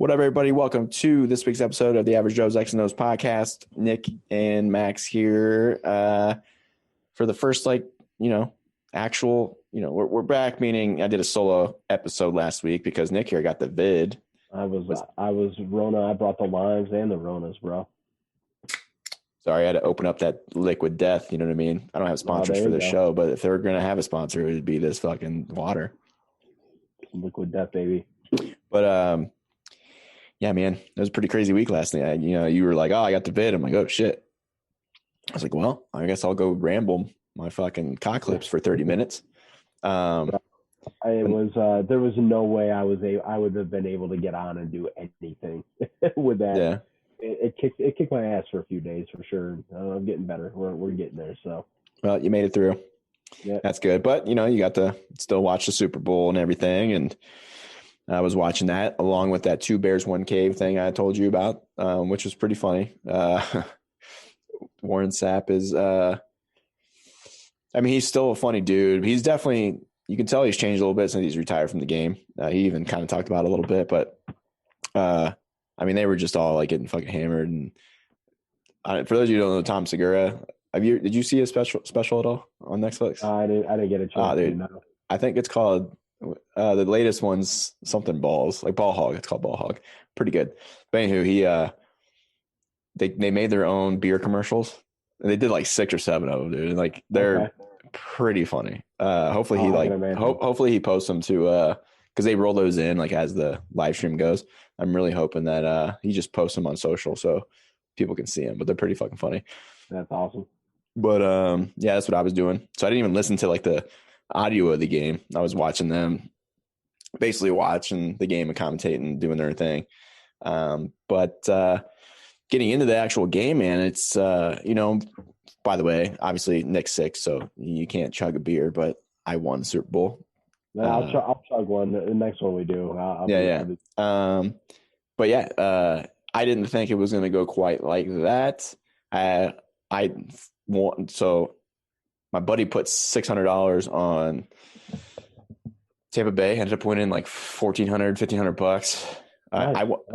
What up, everybody? Welcome to this week's episode of the Average Joe's X and O's podcast. Nick and Max here for the first, actual, we're back, meaning I did a solo episode last week because Nick here got the vid. I was Rona. I brought the limes and the Ronas, bro. Sorry, I had to open up that liquid death. You know what I mean? I don't have sponsors for this show, but if they're going to have a sponsor, it would be this fucking water. Liquid death, baby. But, yeah, man, it was a pretty crazy week last night. You were like, oh, I got the vid. I'm like, oh, shit. I was like, well, I guess I'll go ramble my fucking cock clips for 30 minutes. There was no way I would have been able to get on and do anything with that. Yeah. It kicked my ass for a few days for sure. I'm getting better. We're getting there. So. Well, you made it through. Yeah. That's good. But, you got to still watch the Super Bowl and everything. And I was watching that along with that 2 Bears, 1 Cave thing I told you about, which was pretty funny. Warren Sapp is, he's still a funny dude. He's definitely, you can tell he's changed a little bit since he's retired from the game. He even kind of talked about it a little bit, but, they were just all like getting fucking hammered. And for those of you who don't know Tom Segura, did you see his special at all on Netflix? I didn't get a chance. Dude, no. I think it's called, the latest one's something balls, like Ball Hog. It's called Ball Hog. Pretty good. But anywho, they made their own beer commercials. And they did like 6 or 7 of them, dude. And like they're pretty funny. Hopefully he posts them to because they roll those in like as the live stream goes. I'm really hoping that he just posts them on social so people can see them. But they're pretty fucking funny. That's awesome. But yeah, that's what I was doing. So I didn't even listen to like the audio of the game. I was watching them, basically watching the game and commentating, doing their thing. But getting into the actual game, man, it's by the way, obviously Nick's sick, so you can't chug a beer, but I won the Super Bowl. No, I'll chug one. The next one we do. But yeah, I didn't think it was going to go quite like that. So my buddy put $600 on Tampa Bay. Ended up winning like $1,400, $1,500.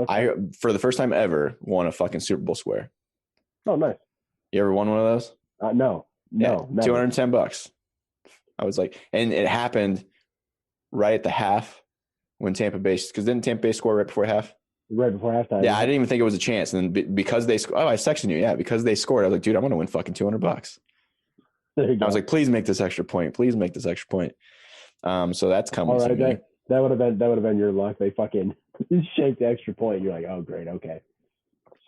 I for the first time ever won a fucking Super Bowl square. Oh, nice. You ever won one of those? No. $210. I was like, and it happened right at the half when Tampa Bay, because didn't Tampa Bay score right before half? Right before halftime. Yeah, I didn't even think it was a chance. And then because they scored, I texted you. Yeah, because they scored, I was like, dude, I'm going to win fucking $200. There you go. I was like, please make this extra point. Please make this extra point. So that's coming. All right, that would have been your luck. They fucking shake the extra point. And you're like, oh, great, okay,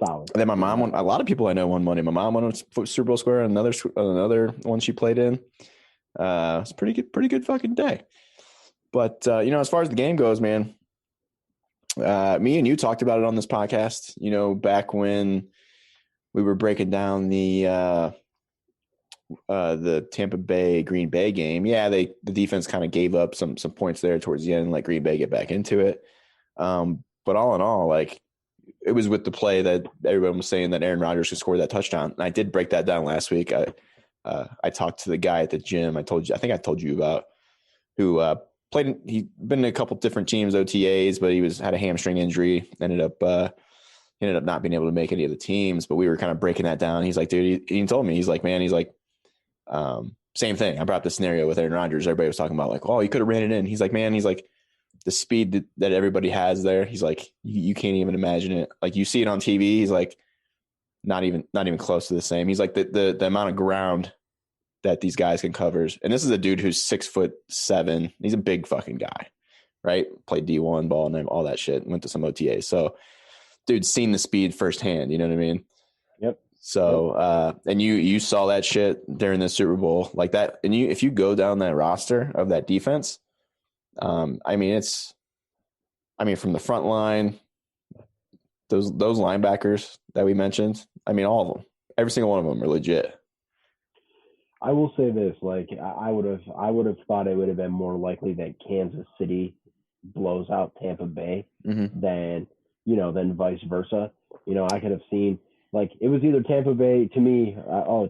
solid. And then my mom won. A lot of people I know won money. My mom won a Super Bowl square. Another one she played in. It's pretty good fucking day. But as far as the game goes, man, me and you talked about it on this podcast. Back when we were breaking down the Tampa Bay Green Bay game. Yeah, the defense kind of gave up some points there towards the end, like Green Bay get back into it. But all in all, like it was with the play that everyone was saying that Aaron Rodgers could score that touchdown. And I did break that down last week. I talked to the guy at the gym. I think I told you about who played. He'd been in a couple different teams, OTAs, but he had a hamstring injury. Ended up not being able to make any of the teams. But we were kind of breaking that down. He's like, dude, he told me, he's like, man, he's like, same thing. I brought up the scenario with Aaron Rodgers. Everybody was talking about like, oh, he could have ran it in. He's like, man, he's like, the speed that everybody has there. He's like, you can't even imagine it. Like you see it on TV. He's like, not even close to the same. He's like the amount of ground that these guys can cover. And this is a dude who's 6'7". He's a big fucking guy, right? Played D1 ball and all that shit. Went to some OTAs. So dude's seen the speed firsthand. You know what I mean? Yep. So, and you saw that shit during the Super Bowl like that. And if you go down that roster of that defense, from the front line, those linebackers that we mentioned, all of them, every single one of them are legit. I will say this, like I would have thought it would have been more likely that Kansas City blows out Tampa Bay than vice versa. I could have seen like it was either Tampa Bay to me.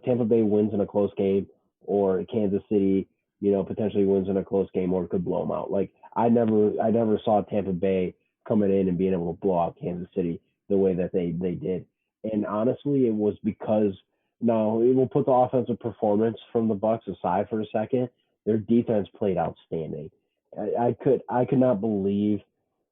Tampa Bay wins in a close game, or Kansas City, potentially wins in a close game, or could blow them out. Like I never saw Tampa Bay coming in and being able to blow out Kansas City the way that they did. And honestly, it was because now we'll put the offensive performance from the Bucs aside for a second. Their defense played outstanding. I could not believe,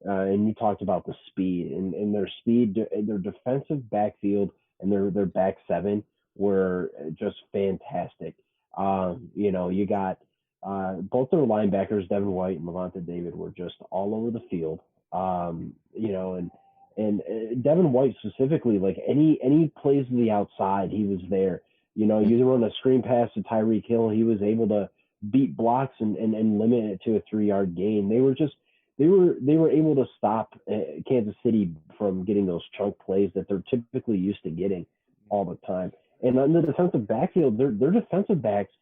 and you talked about the speed and their speed, their defensive backfield and their back seven were just fantastic. You got both their linebackers, Devin White and Levante David, were just all over the field. And Devin White specifically, like any plays to the outside, he was there. You run a screen pass to Tyreek Hill, he was able to beat blocks and limit it to a 3-yard gain. They were able to stop Kansas City from getting those chunk plays that they're typically used to getting all the time. And on the defensive backfield, their defensive backs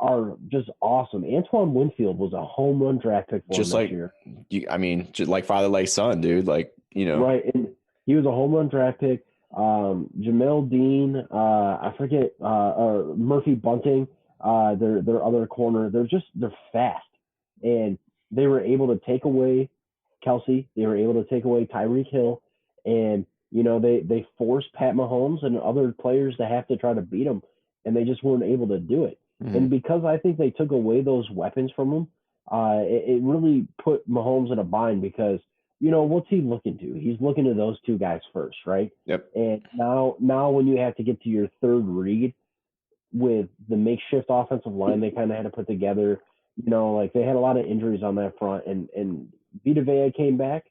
are just awesome. Antoine Winfield was a home run draft pick for just him like this year. Just like father like son, dude. Like, right. And he was a home run draft pick. Jamel Dean, I forget, Murphy Bunting, their other corner. They're fast, and they were able to take away Kelsey. They were able to take away Tyreek Hill, and they forced Pat Mahomes and other players to have to try to beat them, and they just weren't able to do it. Mm-hmm. And because I think they took away those weapons from him, it really put Mahomes in a bind because, what's he looking to? He's looking to those two guys first, right? Yep. And now when you have to get to your third read with the makeshift offensive line they kind of had to put together, they had a lot of injuries on that front, and Vita Vea came back,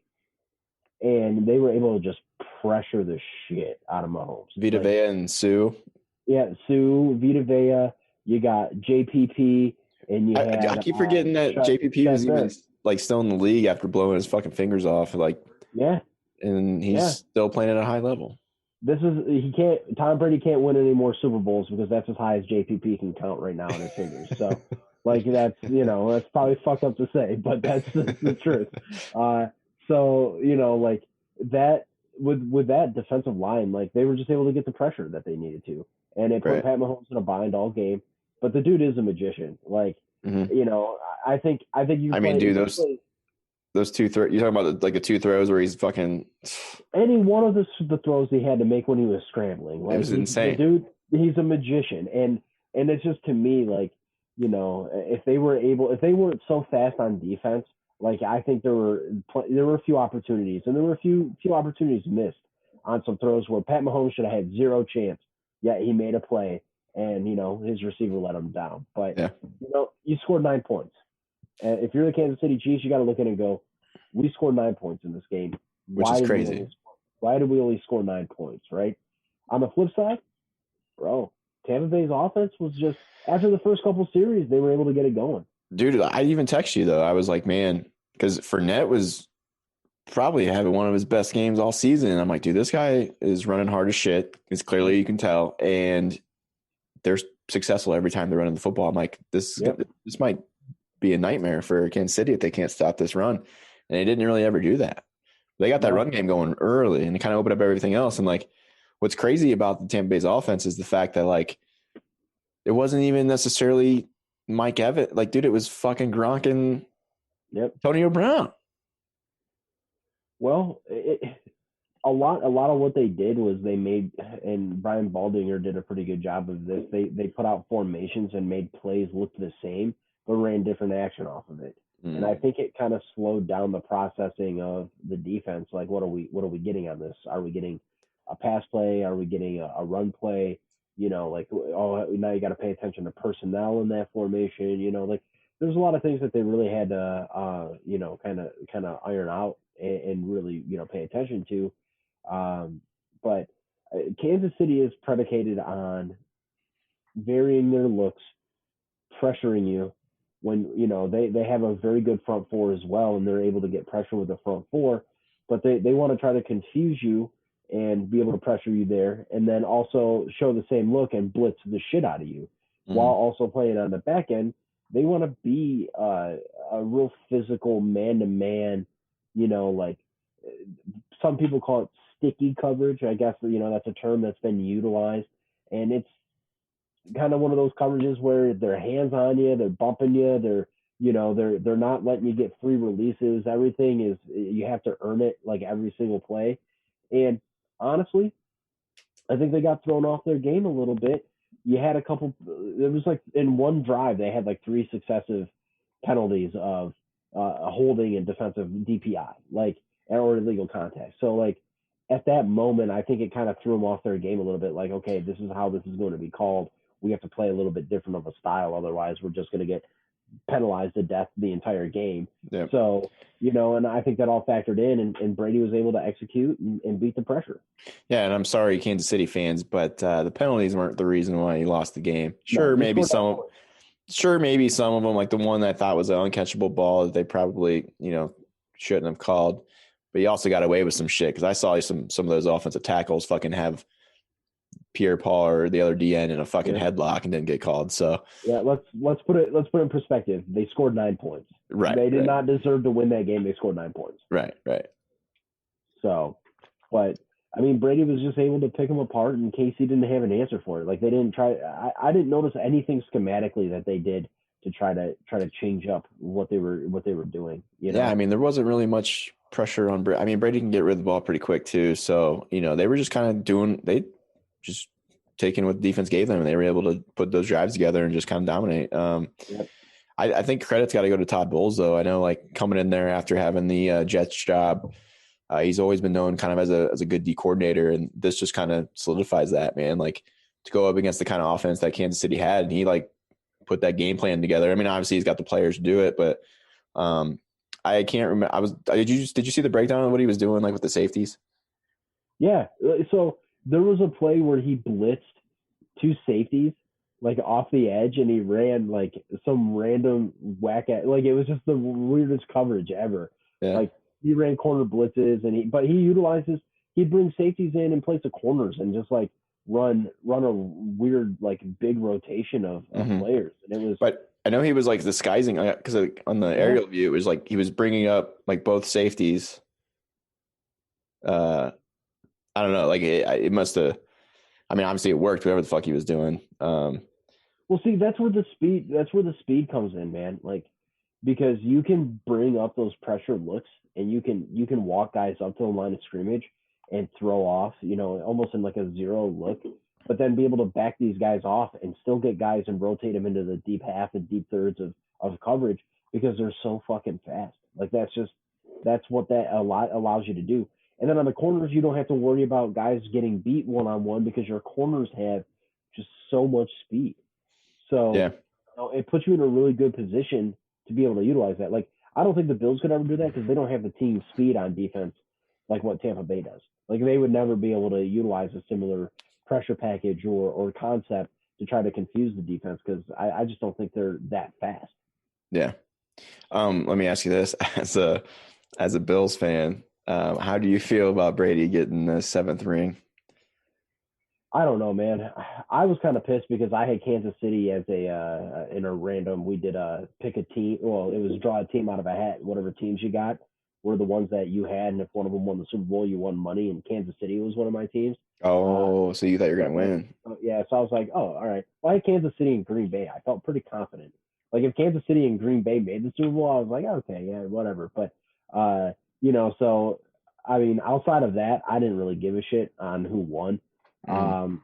and they were able to just pressure the shit out of Mahomes. Vita Vea and Sue. Yeah, Sue, Vita Vea. You got JPP, and you had. I keep forgetting that JPP was even still in the league after blowing his fucking fingers off. Yeah, and he's still playing at a high level. Tom Brady can't win any more Super Bowls because that's as high as JPP can count right now in his fingers. So, that's probably fucked up to say, but that's the truth. That with that defensive line, they were just able to get the pressure that they needed to, and it put Pat Mahomes in a bind all game. But the dude is a magician. I think you. I mean, dude, those two throws. You're talking about the two throws where he's fucking. Any one of the throws he had to make when he was scrambling, it was insane. The dude, he's a magician, and it's just to me if they weren't so fast on defense, I think there were a few opportunities, and there were a few opportunities missed on some throws where Pat Mahomes should have had zero chance. Yet he made a play. And, his receiver let him down. But, you scored 9 points. And if you're the Kansas City Chiefs, you got to look in and go, we scored 9 points in this game. Which is crazy. Why did we only score 9 points, right? On the flip side, bro, Tampa Bay's offense was just, after the first couple series, they were able to get it going. Dude, I even text you, though. I was like, man, because Fournette was probably having one of his best games all season. And I'm like, dude, this guy is running hard as shit. It's clearly you can tell. And they're successful every time they're running the football. I'm like, this might be a nightmare for Kansas City if they can't stop this run. And they didn't really ever do that. They got that run game going early and it kind of opened up everything else. And what's crazy about the Tampa Bay's offense is the fact that it wasn't even necessarily Mike Evans. Dude, it was fucking Gronk and Antonio Brown. Well, a lot of what they did was they made, and Brian Baldinger did a pretty good job of this. They put out formations and made plays look the same, but ran different action off of it. And I think it kind of slowed down the processing of the defense. What are we getting on this? Are we getting a pass play? Are we getting a run play? Now you got to pay attention to personnel in that formation. There's a lot of things that they really had to, kind of iron out and really, pay attention to. But Kansas City is predicated on varying their looks, pressuring you when, they have a very good front four as well, and they're able to get pressure with the front four, but they want to try to confuse you and be able to pressure you there, and then also show the same look and blitz the shit out of you while also playing on the back end. They want to be a real physical man-to-man, some people call it sticky coverage. I guess, that's a term that's been utilized. And it's kind of one of those coverages where they're hands on you, they're bumping you, They're not letting you get free releases. Everything is, you have to earn it, like every single play. And honestly, I think they got thrown off their game a little bit. You had a couple. It was like in one drive they had like three successive penalties of holding and defensive DPI, like, or illegal contact. So like at that moment, I think it kind of threw them off their game a little bit. Like, okay, this is how this is going to be called. We have to play a little bit different of a style, otherwise we're just going to get penalized to death the entire game. Yeah. So, and I think that all factored in, and Brady was able to execute and beat the pressure. Yeah, and I'm sorry, Kansas City fans, but the penalties weren't the reason why he lost the game. Sure, No, maybe some of them, like the one that I thought was an uncatchable ball that they probably, shouldn't have called. But he also got away with some shit because I saw some of those offensive tackles fucking have Pierre Paul or the other DN in a fucking headlock and didn't get called. So yeah, let's put it in perspective. They scored 9 points. Right. They did not deserve to win that game. They scored 9 points. Right. So, but I mean, Brady was just able to pick them apart, and KC didn't have an answer for it. Like they didn't try. I didn't notice anything schematically that they did to try to change up what they were doing. Yeah, I mean, there wasn't really much pressure on Brady. I mean, Brady can get rid of the ball pretty quick too. So they were just kind of just taking what the defense gave them, and they were able to put those drives together and just kind of dominate. Yep. I think credit's got to go to Todd Bowles, though. I know, like, coming in there after having the Jets job, he's always been known kind of as a good D coordinator, and this just kind of solidifies that, man. Like, to go up against the kind of offense that Kansas City had, and he like put that game plan together. I mean, obviously he's got the players to do it, but I can't remember. Did you see the breakdown of what he was doing, like with the safeties? Yeah. So there was a play where he blitzed 2 safeties like off the edge, and he ran like some random whack at, like, it was just the weirdest coverage ever. Yeah. Like he ran corner blitzes, and he'd bring safeties in place of corners and just like run a weird like big rotation of players. And it was, but I know he was like disguising, because on the aerial view, it was like he was bringing up like both safeties. I don't know, like it must have. I mean, obviously it worked, whatever the fuck he was doing. Well, see, that's where the speed comes in, man. Like, because you can bring up those pressure looks, and you can walk guys up to the line of scrimmage and throw off, almost in like a zero look, but then be able to back these guys off and still get guys and rotate them into the deep half and deep thirds of coverage, because they're so fucking fast. Like that's what that allows you to do. And then on the corners, you don't have to worry about guys getting beat one-on-one, because your corners have just so much speed. So yeah, it puts you in a really good position to be able to utilize that. Like, I don't think the Bills could ever do that, because they don't have the team speed on defense like what Tampa Bay does. Like, they would never be able to utilize a similar pressure package or concept to try to confuse the defense, because I just don't think they're that fast. Yeah. Let me ask you this: as a Bills fan, how do you feel about Brady getting the 7th ring? I don't know, man. I was kind of pissed because I had Kansas City as in a random. We did pick a team. Well, it was draw a team out of a hat. Whatever teams you got were the ones that you had, and if one of them won the Super Bowl, you won money. And Kansas City was one of my teams. Oh, so you thought you were gonna win? Yeah. So I was like, oh, all right. Well, I had Kansas City and Green Bay. I felt pretty confident. Like, if Kansas City and Green Bay made the Super Bowl, I was like, okay, yeah, whatever. But so I mean, outside of that, I didn't really give a shit on who won. I'm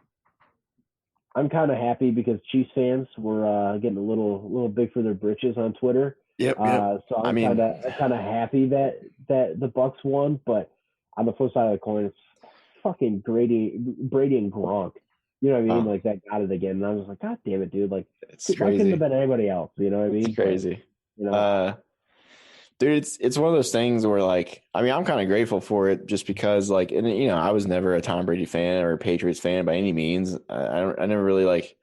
kind of happy because Chiefs fans were getting a little big for their britches on Twitter. Yep. So I'm kind of happy that the Bucs won, but on the flip side of the coin, it's fucking Brady and Gronk. You know what I mean? Like, that got it again, and I was like, God damn it, dude! Like, it's why crazy. couldn't have been anybody else? You know what I mean? It's crazy. But, dude, it's one of those things where, like, I mean, I'm kind of grateful for it, just because, like, and I was never a Tom Brady fan or a Patriots fan by any means. I never really like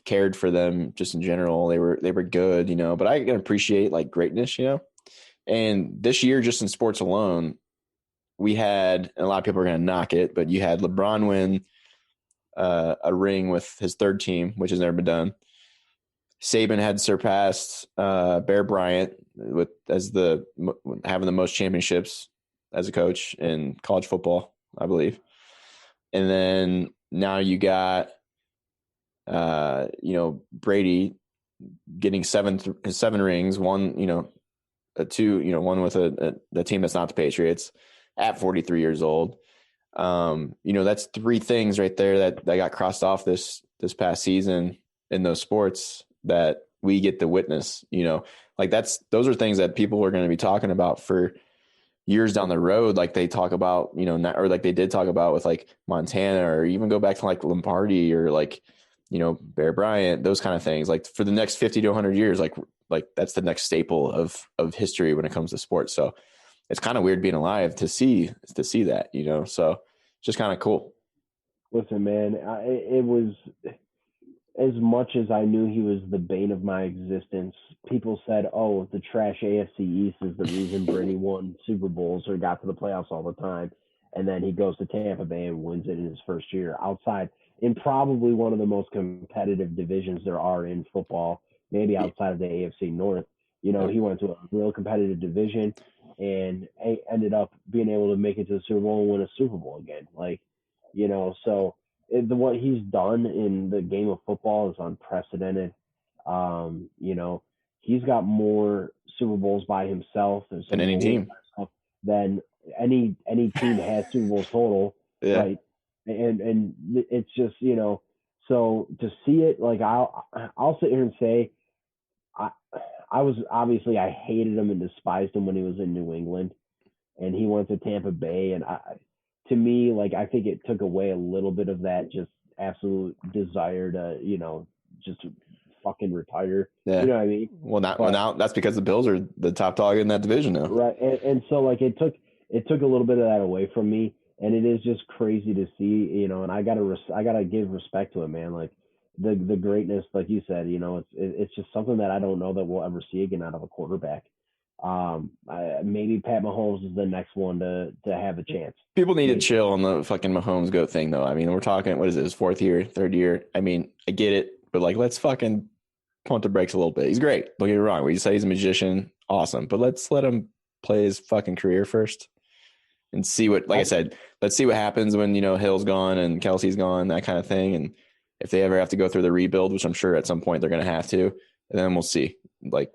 cared for them just in general. They were good, but I can appreciate like greatness, And this year, just in sports alone, we had, and a lot of people are going to knock it, but you had LeBron win a ring with his 3rd team, which has never been done. Saban had surpassed Bear Bryant having the most championships as a coach in college football, I believe. And then now you got, Brady getting his 7 rings, one, one with a team that's not the Patriots at 43 years old. That's 3 things right there that got crossed off this past season in those sports that we get to witness. Those are things that people are going to be talking about for years down the road. Like they talk about, or like they did talk about with like Montana, or even go back to like Lombardi or like, Bear Bryant, those kind of things. Like for the next 50 to 100 years, like that's the next staple of history when it comes to sports. So it's kind of weird being alive to see that, so it's just kind of cool. Listen, man, it was, as much as I knew he was the bane of my existence, people said, oh, the trash AFC East is the reason Brady won Super Bowls or got to the playoffs all the time. And then he goes to Tampa Bay and wins it in his first year outside in probably one of the most competitive divisions there are in football, maybe outside of the AFC North. He went to a real competitive division and ended up being able to make it to the Super Bowl and win a Super Bowl again. So what he's done in the game of football is unprecedented. He's got more Super Bowls by himself than any team than any team has Super Bowls total. Yeah. Right. And it's just, so to see it, like I'll sit here and say, I hated him and despised him when he was in New England, and he went to Tampa Bay, and to me, like, I think it took away a little bit of that just absolute desire to, just fucking retire. Yeah. You know what I mean? Well, now that's because the Bills are the top dog in that division now. Right. And so like it took a little bit of that away from me, and it is just crazy to see, and I gotta give respect to him, man. Like the greatness, like you said, it's just something that I don't know that we'll ever see again out of a quarterback. Maybe Pat Mahomes is the next one to have a chance. People need to chill on the fucking Mahomes GOAT thing, though. I mean, we're talking, what is it, his 4th year, 3rd year? I mean, I get it, but like, let's fucking pump the brakes a little bit. He's great. Don't get me wrong. We say he's a magician, awesome, but let's let him play his fucking career first and see what, like I said, let's see what happens when, Hill's gone and Kelsey's gone, that kind of thing. And if they ever have to go through the rebuild, which I'm sure at some point they're going to have to, and then we'll see. Like,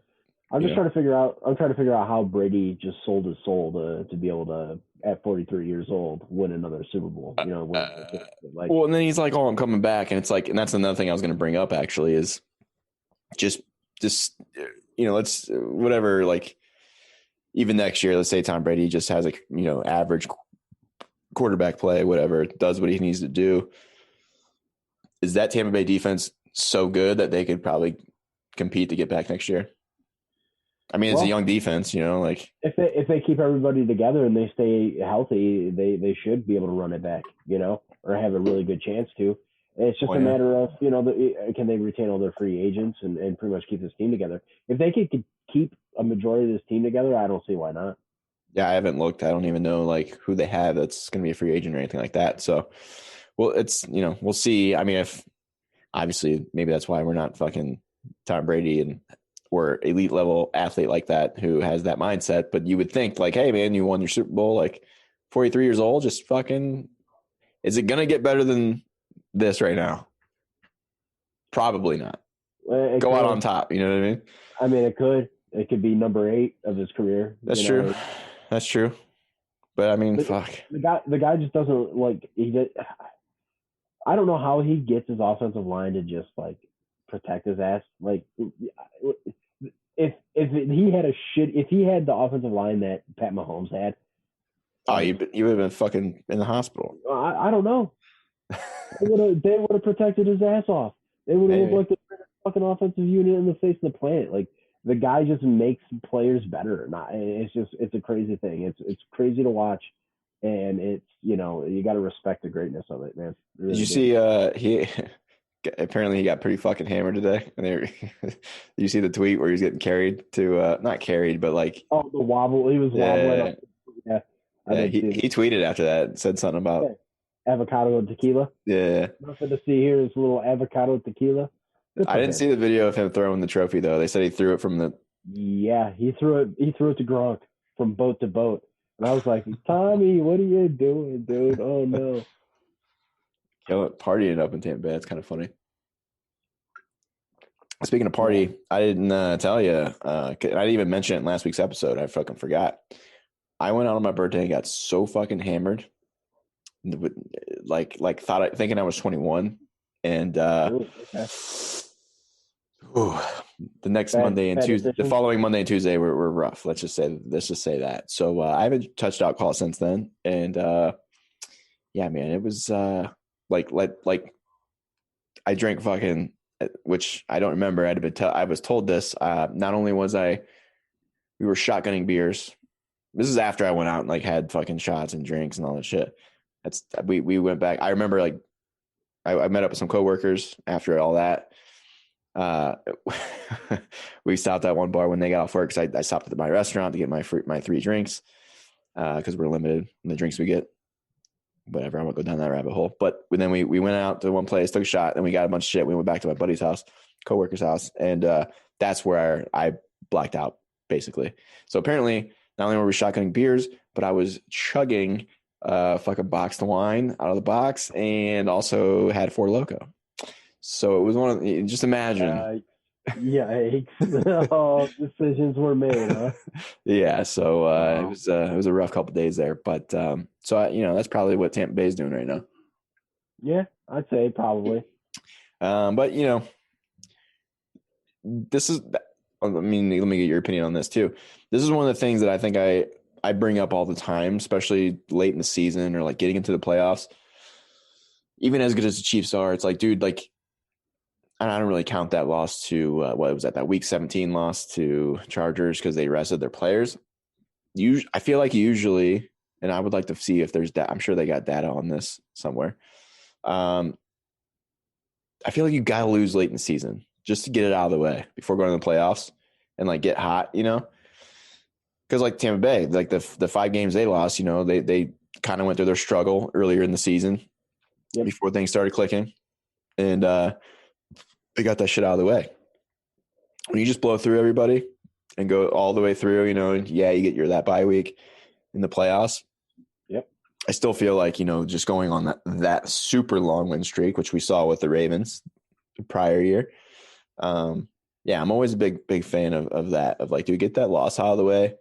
I'm trying to figure out how Brady just sold his soul to be able to, at 43 years old, win another Super Bowl. Well, and then he's like, "Oh, I'm coming back," and it's like, and that's another thing I was going to bring up actually is just let's whatever, like even next year, let's say Tom Brady just has average quarterback play, whatever, does what he needs to do. Is that Tampa Bay defense so good that they could probably compete to get back next year? I mean, it's a young defense, like if they keep everybody together and they stay healthy, they should be able to run it back, or have a really good chance to. It's just a matter of, can they retain all their free agents and pretty much keep this team together? If they could keep a majority of this team together, I don't see why not. Yeah, I haven't looked. I don't even know like who they have that's going to be a free agent or anything like that. So, well, it's, we'll see. I mean, if obviously maybe that's why we're not fucking Tom Brady and or elite level athlete like that who has that mindset. But you would think like, hey man, you won your Super Bowl, like 43 years old, just fucking, is it going to get better than this right now? Probably not. Go out on top. You know what I mean? I mean, it could be number 8 of his career. That's true. That's true. But I mean, fuck. The guy just doesn't like, I don't know how he gets his offensive line to just like protect his ass. Like, if he had the offensive line that Pat Mahomes had, you would have been fucking in the hospital. I don't know. They would have protected his ass off. They would have looked like the fucking offensive unit in the face of the planet. Like, the guy just makes players better. It's a crazy thing. It's crazy to watch, and it's, you got to respect the greatness of it, man. Really. Did you see he apparently he got pretty fucking hammered today, and you see the tweet where he's getting carried to not carried but like the wobble, he was wobbling. He tweeted after that and said something about avocado and tequila. Nothing to see here is a little avocado tequila. I didn't see the video of him throwing the trophy though. They said he threw it from the. Yeah, he threw it to Gronk from boat to boat, and I was like, Tommy, what are you doing, dude? Oh no. Partying up in Tampa Bay. It's kind of funny. Speaking of party, I didn't tell you. I didn't even mention it in last week's episode. I fucking forgot. I went out on my birthday and got so fucking hammered, thinking I was 21, and Ooh, okay. the next Bad, Monday and bad Tuesday, the decision. following Monday and Tuesday were rough. Let's just say that. So I haven't touched alcohol since then, and yeah, man, it was like I drank fucking, which I don't remember. I was told this. Not only we were shotgunning beers. This is after I went out and like had fucking shots and drinks and all that shit. We went back. I remember like I met up with some coworkers after all that. We stopped at one bar when they got off work. Cause I stopped at my restaurant to get my 3 drinks. Cause we're limited in the drinks we get. Whatever, I won't go down that rabbit hole. But then we went out to one place, took a shot, then we got a bunch of shit. We went back to my buddy's house, coworker's house, and that's where I blacked out, basically. So apparently, not only were we shotgunning beers, but I was chugging fucking boxed wine out of the box, and also had Four Loko. So it was one of just imagine. Yeah, all decisions were made, huh? Yeah, so it was a rough couple of days there, but that's probably what Tampa Bay is doing right now. Yeah, I'd say probably. But this is, I mean, let me get your opinion on this too. This is one of the things that I think I bring up all the time, especially late in the season or like getting into the playoffs. Even as good as the Chiefs are, it's like, dude, like, and I don't really count that loss to what was that week 17 loss to Chargers because they rested their players. I feel like usually, and I would like to see if there's that. I'm sure they got data on this somewhere. I feel like you got to lose late in the season just to get it out of the way before going to the playoffs and like get hot, because like Tampa Bay, like the 5 games they lost, they kind of went through their struggle earlier in the season before things started clicking, and they got that shit out of the way. When you just blow through everybody and go all the way through, and you get that bye week in the playoffs. Yep. I still feel like, just going on that super long win streak, which we saw with the Ravens the prior year. I'm always a big fan of that, of like, do we get that loss out of the way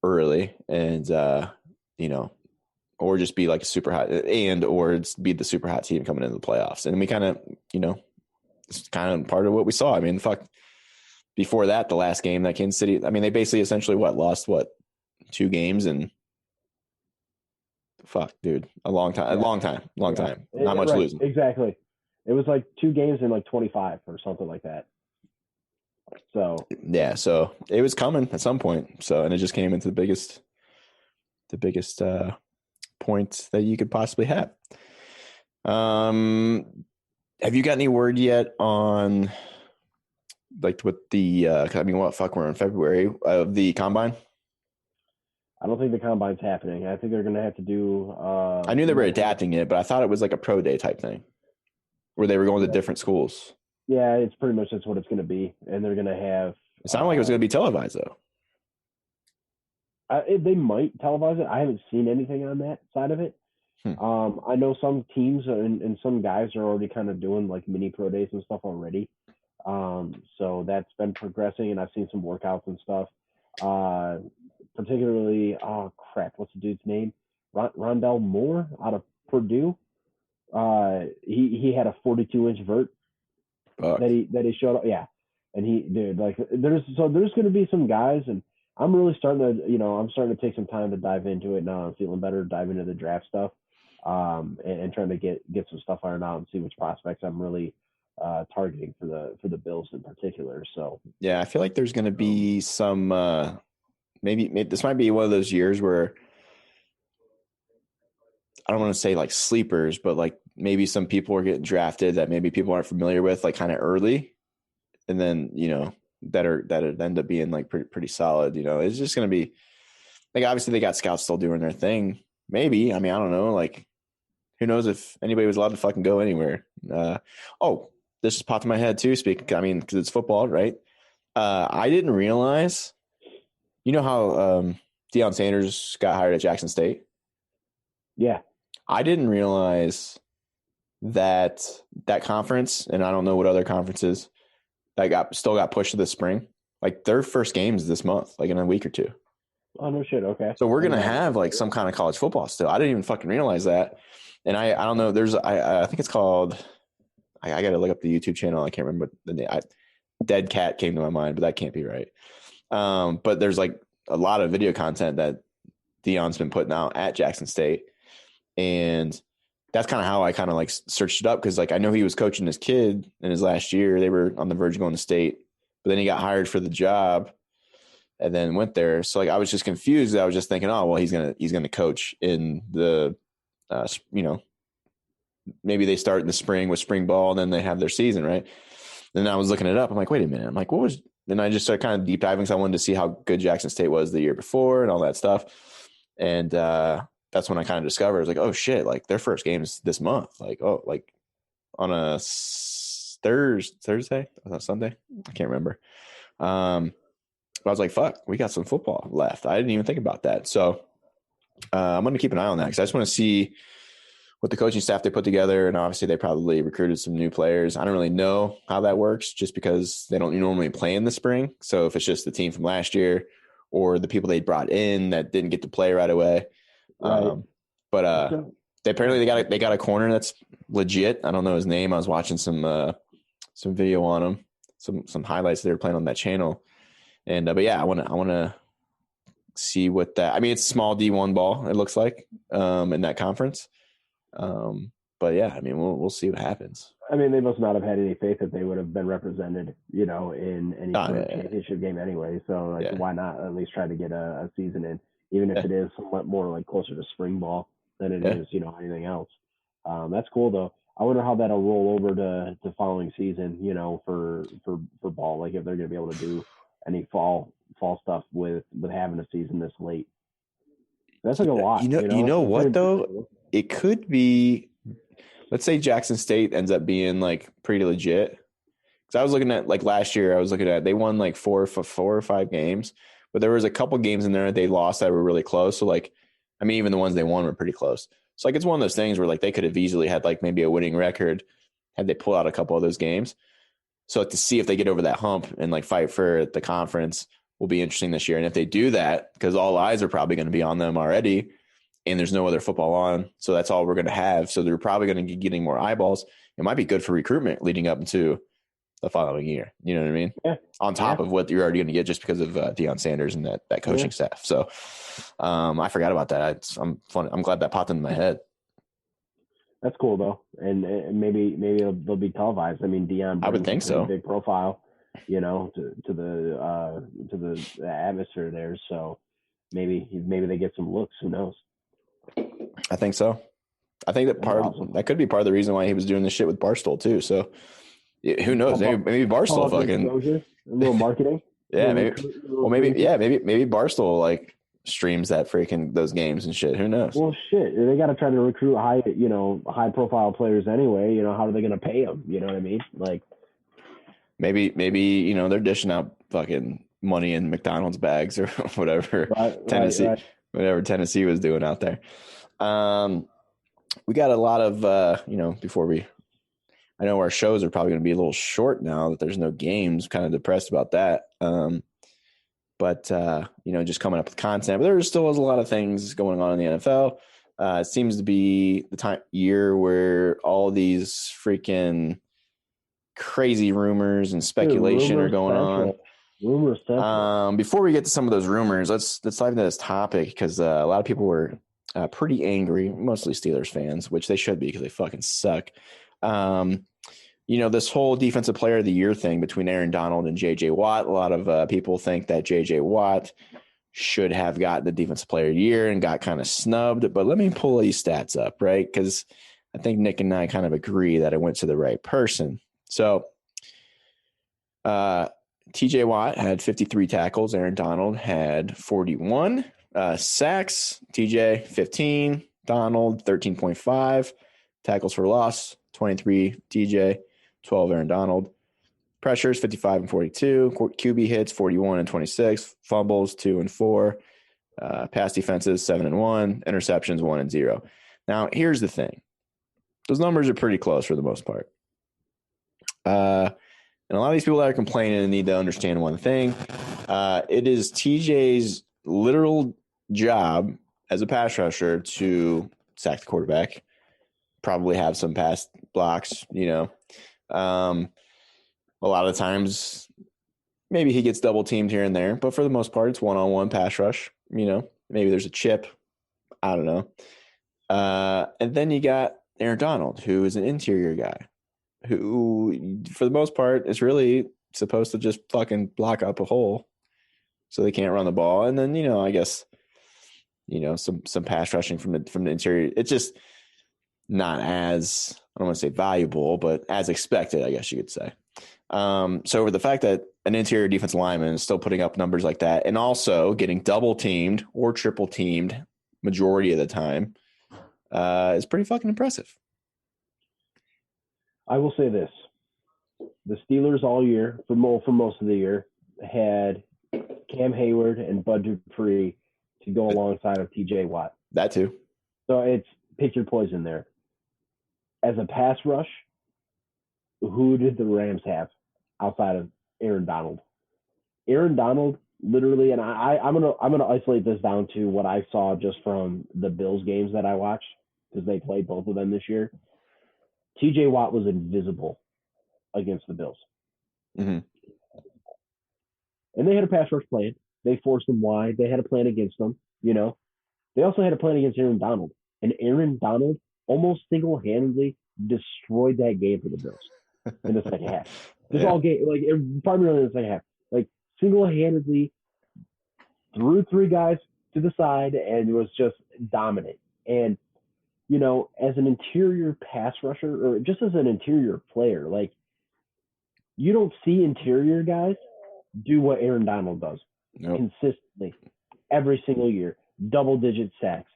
early and, or just be like a super hot or be the super hot team coming into the playoffs. And we kind of, it's kind of part of what we saw. I mean, before that, the last game that Kansas City, I mean, they basically essentially lost 2 games and dude, a long time. Not much losing. Exactly. It was like 2 games in like 25 or something like that. So it was coming at some point. So, and it just came into the biggest point that you could possibly have. Have you got any word yet on like what the we're in February of the combine? I don't think the combine's happening. I think they're going to have to do. I knew they were adapting it, but I thought it was like a pro day type thing where they were going to different schools. Yeah, it's pretty much that's what it's going to be, and they're going to have. It sounded like it was going to be televised though. They might televise it. I haven't seen anything on that side of it. I know some teams and some guys are already kind of doing like mini pro days and stuff already. So that's been progressing, and I've seen some workouts and stuff. Particularly, what's the dude's name? Rondell Moore out of Purdue. He had a 42-inch vert that he showed up. Yeah, and there's going to be some guys, and I'm really starting to take some time to dive into it now. I'm feeling better, dive into the draft stuff, and trying to get some stuff ironed out and see which prospects I'm really targeting for the Bills in particular. So yeah, I feel like there's going to be some maybe this might be one of those years where I don't want to say like sleepers, but like maybe some people are getting drafted that maybe people aren't familiar with, like kind of early, and then that end up being like pretty solid. It's just going to be like, obviously they got scouts still doing their thing. Maybe, I mean, I don't know, like who knows if anybody was allowed to fucking go anywhere. This just popped in my head too. Because it's football, right? I didn't realize. You know how Deion Sanders got hired at Jackson State? Yeah. I didn't realize that conference, and I don't know what other conferences, that still got pushed to the spring. Like their first game's this month, like in a week or two. Oh no shit. Okay. So we're gonna have like some kind of college football still. I didn't even fucking realize that. And I don't know. I think it's called. I got to look up the YouTube channel. I can't remember the name. Dead Cat came to my mind, but that can't be right. But there's like a lot of video content that Deion's been putting out at Jackson State, and that's kind of how I kind of like searched it up, because like I know he was coaching his kid in his last year. They were on the verge of going to state, but then he got hired for the job and then went there. So like I was just confused. I was just thinking, oh well, he's gonna coach in the maybe they start in the spring with spring ball and then they have their season, right? Then I was looking it up. I'm like, wait a minute. I'm like, what was? Then I just started kind of deep diving because I wanted to see how good Jackson State was the year before and all that stuff. And that's when I kind of discovered, I was like, oh shit, like their first game is this month. Like, oh, like on a Thursday, was that Sunday? I can't remember. But I was like, fuck, we got some football left. I didn't even think about that. So I'm going to keep an eye on that because I just want to see what the coaching staff they put together. And obviously they probably recruited some new players. I don't really know how that works just because they don't normally play in the spring. So if it's just the team from last year or the people they brought in that didn't get to play right away. Right. They apparently they got a corner that's legit. I don't know his name. I was watching some video on him, some highlights they were playing on that channel. And but yeah, I want to see what that. I mean, it's small D1 ball. It looks like in that conference. But yeah, I mean, we'll see what happens. I mean, they must not have had any faith that they would have been represented, in any sort of championship game anyway. So why not at least try to get a season in, even if it is somewhat more like closer to spring ball than it is, anything else. That's cool though. I wonder how that'll roll over to following season, for ball, like if they're going to be able to do any fall stuff with having a season this late. That's like a lot. You know what though? It could be, let's say Jackson State ends up being like pretty legit. Because I was looking at like last year, they won like four or five games, but there was a couple games in there that they lost that were really close. So like, I mean, even the ones they won were pretty close. So like, it's one of those things where like they could have easily had like maybe a winning record had they pulled out a couple of those games. So to see if they get over that hump and like fight for the conference will be interesting this year. And if they do that, because all eyes are probably going to be on them already, and there's no other football on, so that's all we're going to have. So they're probably going to be getting more eyeballs. It might be good for recruitment leading up into the following year. You know what I mean? Yeah. On top of what you're already going to get just because of Deion Sanders and that coaching staff. So I forgot about that. I'm glad that popped into my head. That's cool though, and maybe they'll be televised. I mean, Deion, I would think so. Big profile, to the atmosphere there. So maybe they get some looks. Who knows? I think so. I think that that could be part of the reason why he was doing this shit with Barstool too. So who knows? Maybe Barstool fucking a little marketing. Yeah, maybe Barstool like streams that freaking those games and shit. Who knows? Well, shit, they got to try to recruit high profile players anyway. How are they going to pay them? You know what I mean? Like maybe they're dishing out fucking money in McDonald's bags or whatever. Whatever Tennessee was doing out there. We got a lot of I know our shows are probably going to be a little short now that there's no games. Kind of depressed about that. But just coming up with content. But there still was a lot of things going on in the NFL. It seems to be the year where all these freaking crazy rumors and speculation are going on. Rumors. Before we get to some of those rumors, let's dive into this topic because a lot of people were pretty angry, mostly Steelers fans, which they should be because they fucking suck. This whole defensive player of the year thing between Aaron Donald and J.J. Watt, a lot of people think that J.J. Watt should have gotten the defensive player of the year and got kind of snubbed. But let me pull these stats up, right? Because I think Nick and I kind of agree that it went to the right person. So T.J. Watt had 53 tackles. Aaron Donald had 41. Sacks, TJ 15, Donald 13.5. Tackles for loss, 23 TJ, 12 Aaron Donald. Pressures, 55 and 42. QB hits, 41 and 26. Fumbles, 2 and 4. Pass defenses, 7 and 1. Interceptions, 1 and 0. Now, here's the thing. Those numbers are pretty close for the most part. And a lot of these people that are complaining need to understand one thing. It is TJ's literal job as a pass rusher to sack the quarterback, probably have some pass blocks, a lot of times maybe he gets double teamed here and there, but for the most part, it's one-on-one pass rush. Maybe there's a chip. I don't know. And then you got Aaron Donald, who is an interior guy, who for the most part is really supposed to just fucking block up a hole so they can't run the ball. And then, I guess, some pass rushing from the interior. It's just not as, I don't want to say valuable, but as expected, I guess you could say. So with the fact that an interior defensive lineman is still putting up numbers like that and also getting double teamed or triple teamed majority of the time is pretty fucking impressive. I will say this. The Steelers all year, for most of the year, had Cam Hayward and Bud Dupree to go alongside of TJ Watt. That too. So it's pick your poison there. As a pass rush, who did the Rams have outside of Aaron Donald? Aaron Donald literally, and I'm gonna isolate this down to what I saw just from the Bills games that I watched because they played both of them this year. TJ Watt was invisible against the Bills. Mm-hmm. And they had a pass rush plan. They forced them wide. They had a plan against them, They also had a plan against Aaron Donald. And Aaron Donald almost single-handedly destroyed that game for the Bills in the second half. All game, primarily in the second half. Single-handedly threw three guys to the side and was just dominant. And, as an interior pass rusher or just as an interior player, you don't see interior guys do what Aaron Donald does consistently every single year. Double-digit sacks,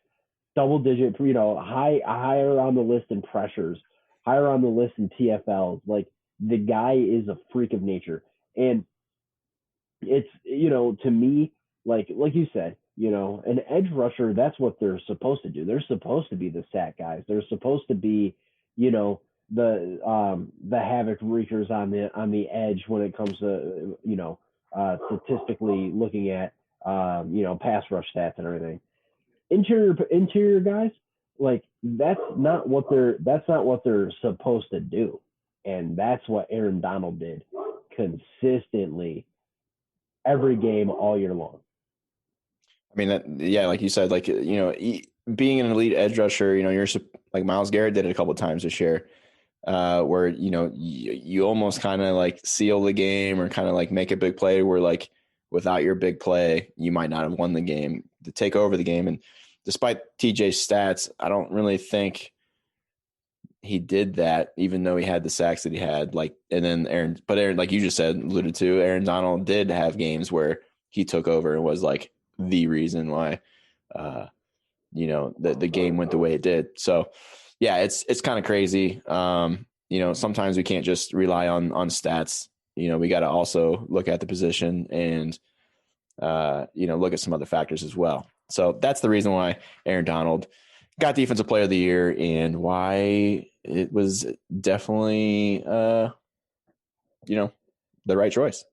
double-digit, higher on the list in pressures, higher on the list in TFLs. The guy is a freak of nature. And it's, to me, like you said, an edge rusher, that's what they're supposed to do. They're supposed to be the sack guys. They're supposed to be, the havoc wreakers on the edge when it comes to, statistically looking at, pass rush stats and everything. Interior guys, that's not what they're supposed to do. And that's what Aaron Donald did consistently every game all year long. I mean, like you said, being an elite edge rusher, you're like Myles Garrett did it a couple of times this year, where, you almost kind of seal the game or kind of make a big play where without your big play, you might not have won the game to take over the game. And despite TJ's stats, I don't really think he did that, even though he had the sacks that he had. And then Aaron, like you just said, alluded to, Aaron Donald did have games where he took over and was the reason why, the game went the way it did. So, yeah, it's kind of crazy. Sometimes we can't just rely on stats. We got to also look at the position and, look at some other factors as well. So that's the reason why Aaron Donald got Defensive Player of the Year and why it was definitely, the right choice.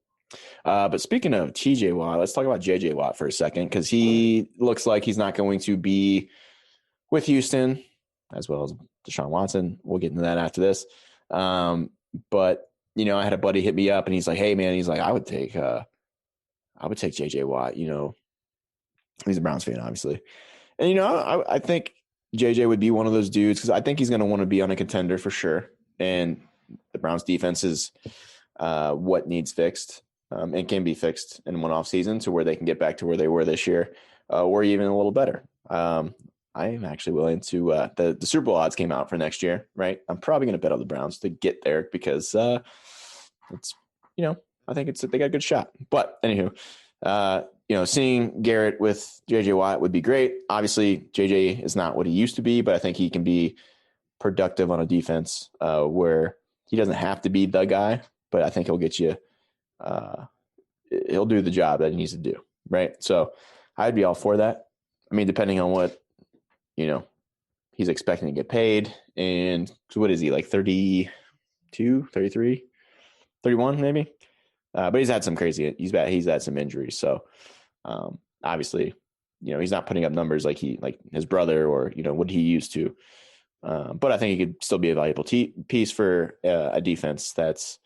But speaking of TJ Watt, let's talk about JJ Watt for a second, because he looks like he's not going to be with Houston, as well as Deshaun Watson. We'll get into that after this. But I had a buddy hit me up and he's like, hey man, he's like, I would take JJ Watt, he's a Browns fan, obviously. And, I think JJ would be one of those dudes, because I think he's going to want to be on a contender for sure. And the Browns defense is what needs fixed. And can be fixed in one off season to where they can get back to where they were this year, or even a little better. I am actually willing to the Super Bowl odds came out for next year, right? I'm probably going to bet on the Browns to get there because it's, I think they got a good shot. But anywho, seeing Garrett with JJ Watt would be great. Obviously, JJ is not what he used to be, but I think he can be productive on a defense where he doesn't have to be the guy, but I think he'll get you. He'll do the job that he needs to do, right? So I'd be all for that. I mean, depending on what, he's expecting to get paid. And so what is he, 32, 33? 31 maybe. But he's had some he's had some injuries. So obviously, he's not putting up numbers like his brother or, what he used to. But I think he could still be a valuable piece for a defense that's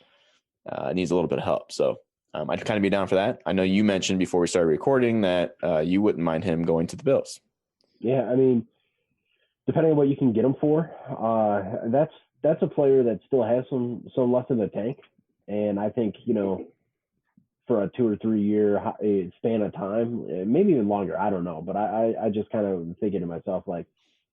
needs a little bit of help. So I'd kind of be down for that. I know you mentioned before we started recording that you wouldn't mind him going to the Bills. Yeah, I mean, depending on what you can get him for, that's a player that still has some left in the tank. And I think, for a 2 or 3 year span of time, maybe even longer, I don't know. But I just kind of thinking to myself, like,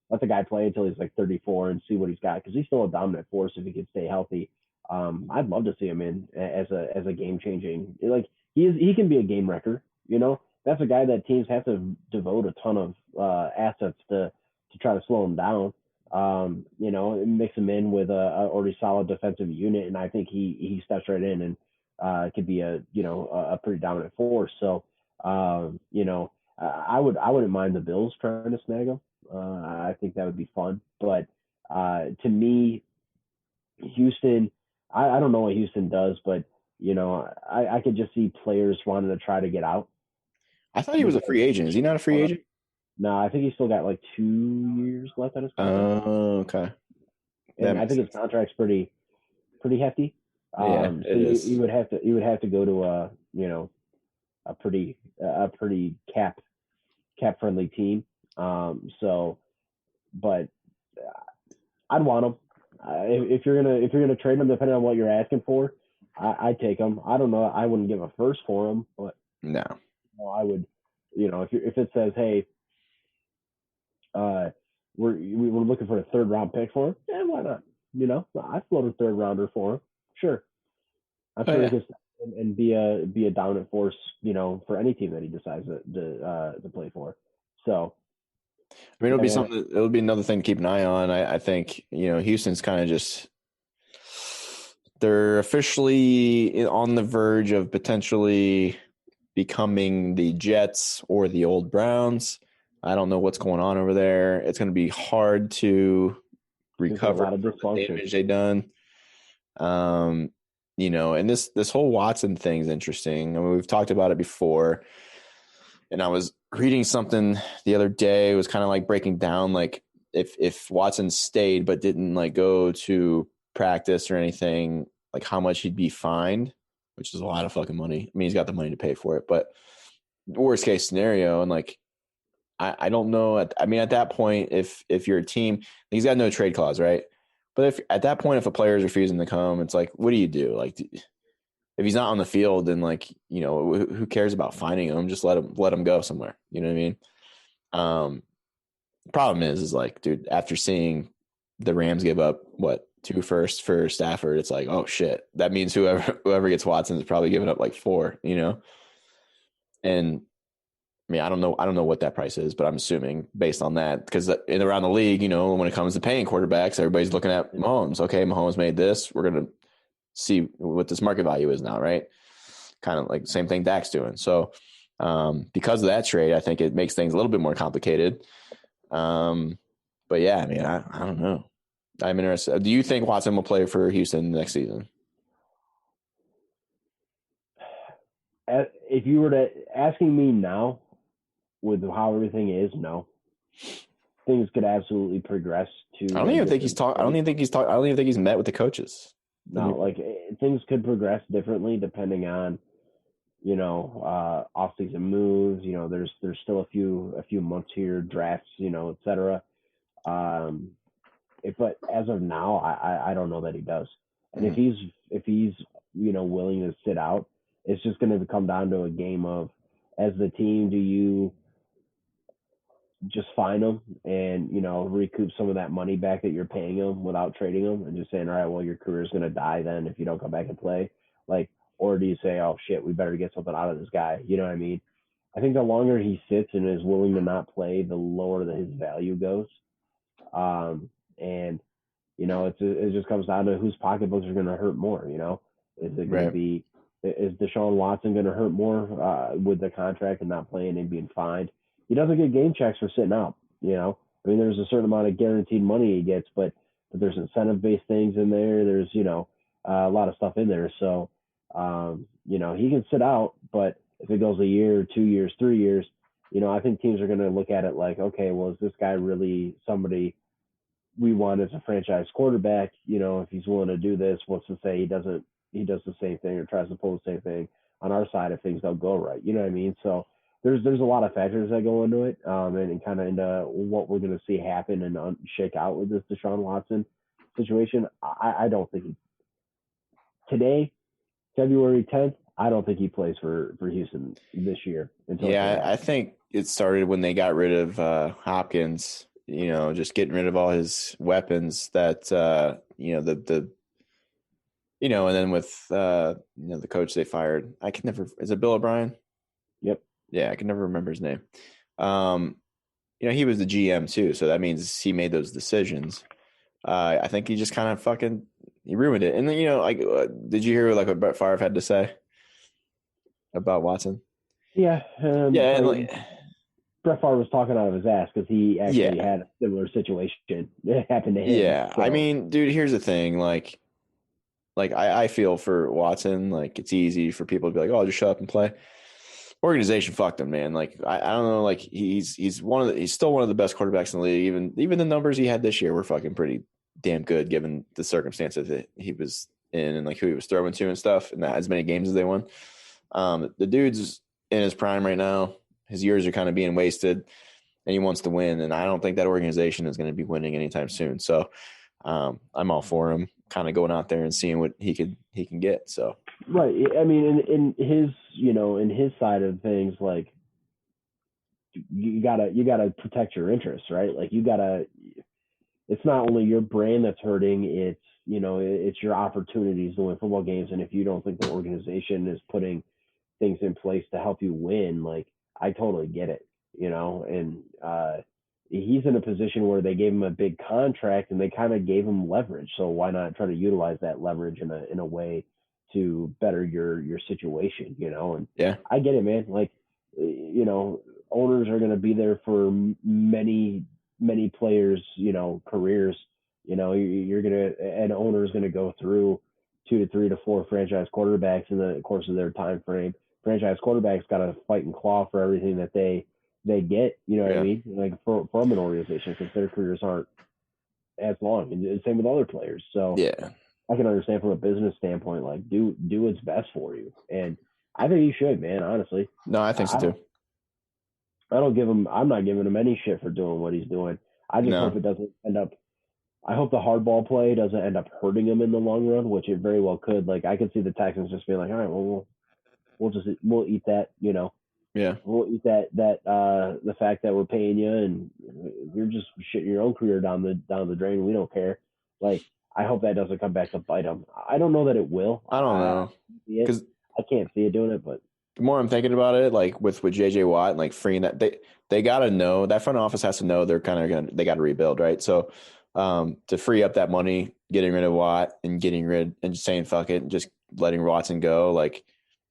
let the guy play until he's like 34 and see what he's got, because he's still a dominant force if he can stay healthy. I'd love to see him in as a game changing. Like, he can be a game wrecker. That's a guy that teams have to devote a ton of assets to try to slow him down. Mix him in with a already solid defensive unit, and I think he steps right in and could be a pretty dominant force. So I wouldn't mind the Bills trying to snag him. I think that would be fun. But to me, Houston, I don't know what Houston does, but I could just see players wanting to try to get out. I thought he was a free agent. Is he not a free agent? No, I think he's still got like 2 years left on his contract. Oh, okay. And I think his contract's pretty hefty. Yeah, so you would have to go to a pretty cap friendly team. But I'd want him. If you're gonna trade him, depending on what you're asking for, I'd take him. I don't know. I wouldn't give a first for him, but no, I would. If it says, hey, we're looking for a 3rd round pick for him, yeah, why not? I'd float a 3rd rounder for him. Sure, I'm sure he can and be a dominant force, for any team that he decides to play for. So, I mean, it'll be another thing to keep an eye on. I think Houston's kind of just, they're officially on the verge of potentially becoming the Jets or the old Browns. I don't know what's going on over there. It's going to be hard to recover from the damage they've done. And this whole Watson thing is interesting. I mean, we've talked about it before, and I was reading something the other day. It was kind of like breaking down, like, if Watson stayed but didn't like go to practice or anything, like how much he'd be fined, which is a lot of fucking money. I mean, he's got the money to pay for it, but worst case scenario, and like, I don't know. At that point, if you're a team, he's got no trade clause, right? But if at that point, if a player is refusing to come, it's like, what do you do? Like, if he's not on the field, then like, who cares about finding him? Just let him go somewhere. You know what I mean? Problem is like, dude, after seeing the Rams give up 2 firsts for Stafford, it's like, oh shit, that means whoever gets Watson is probably giving up like 4. And I mean, I don't know what that price is, but I'm assuming based on that, because around the league, when it comes to paying quarterbacks, everybody's looking at Mahomes. Okay, Mahomes made this. We're going to see what this market value is now, right? Kind of like the same thing Dak's doing. So because of that trade, I think it makes things a little bit more complicated. But yeah, I mean, I don't know. I'm interested. Do you think Watson will play for Houston next season? If you were to asking me now, with how everything is, no, things could absolutely progress to. I don't even think he's met with the coaches. No, like things could progress differently depending on, off-season moves. There's still a few months here, drafts, et cetera. But as of now, I don't know that he does. And if he's willing to sit out, it's just going to come down to a game of, as the team, do you just fine him and recoup some of that money back that you're paying him without trading him, and just saying, all right, well, your career is going to die then if you don't come back and play, like, or do you say, oh shit, we better get something out of this guy? You know what I mean? I think the longer he sits and is willing to not play, the lower his value goes. And it just comes down to whose pocketbooks are going to hurt more. Is it going to be, is Deshaun Watson going to hurt more with the contract and not playing and being fined? He doesn't get game checks for sitting out. I mean, there's a certain amount of guaranteed money he gets, but there's incentive-based things in there. There's, a lot of stuff in there. So He can sit out, but if it goes a year, 2 years, 3 years, I think teams are going to look at it like, okay, well, is this guy really somebody we want as a franchise quarterback? If he's willing to do this, what's to say he does the same thing or tries to pull the same thing on our side if things don't go right? You know what I mean? So there's a lot of factors that go into it, and kind of into what we're going to see happen and shake out with this Deshaun Watson situation. I don't think today, February 10th, I don't think he plays for Houston this year. I think it started when they got rid of Hopkins, just getting rid of all his weapons that, and then with, the coach they fired, is it Bill O'Brien? Yep. Yeah, I can never remember his name. He was the GM too, so that means he made those decisions. I think he just kind of he ruined it. And then, did you hear what Brett Favre had to say about Watson? Yeah. And Brett Favre was talking out of his ass because he actually had a similar situation that happened to him. Yeah. So. I mean, dude, here's the thing. I feel for Watson, it's easy for people to be like, oh, just shut up and play. Organization fucked him, man. I don't know, he's still one of the best quarterbacks in the league. Even the numbers he had this year were fucking pretty damn good given the circumstances that he was in and who he was throwing to and stuff, and as many games as they won. The dude's in his prime right now. His years are kind of being wasted, and he wants to win. And I don't think that organization is going to be winning anytime soon. So I'm all for him kind of going out there and seeing what he can get. So right. I mean, in his side of things, you gotta protect your interests, right? It's not only your brand that's hurting, it's your opportunities to win football games. And if you don't think the organization is putting things in place to help you win, I totally get it, and he's in a position where they gave him a big contract and they kind of gave him leverage. So why not try to utilize that leverage in a way to better your situation, And yeah, I get it, man. Owners are going to be there for many players, careers. An owner is going to go through 2 to 3 to 4 franchise quarterbacks in the course of their time frame. Franchise quarterbacks got to fight and claw for everything that they get. You know what I mean? From an organization, because their careers aren't as long. And same with other players. So yeah, I can understand from a business standpoint, do what's best for you. And I think he should, man. Honestly. No, I think so too. I'm not giving him any shit for doing what he's doing. I just hope it doesn't end up. I hope the hardball play doesn't end up hurting him in the long run, which it very well could. I could see the Texans just being like, all right, well, we'll eat that, Yeah. We'll eat that the fact that we're paying you and you're just shitting your own career down the drain. We don't care. I hope that doesn't come back to bite him. I don't know that it will. I don't know. Because I can't see it doing it, but the more I'm thinking about it, with JJ Watt and freeing that, they got to know, that front office has to know they're kind of they got to rebuild, right? So to free up that money, getting rid of Watt and just saying fuck it, and just letting Watson go,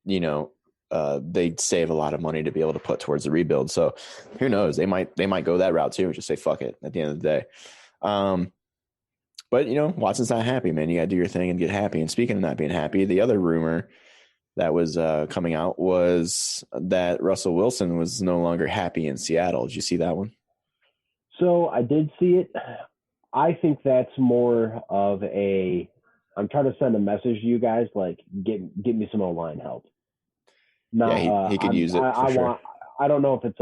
they'd save a lot of money to be able to put towards the rebuild. So who knows? They might go that route too and just say fuck it at the end of the day. But Watson's not happy, man. You got to do your thing and get happy. And speaking of not being happy, the other rumor that was coming out was that Russell Wilson was no longer happy in Seattle. Did you see that one? So I did see it. I think that's more of I'm trying to send a message to you guys, get me some O-line help. No, he could use it for sure. I don't know if it's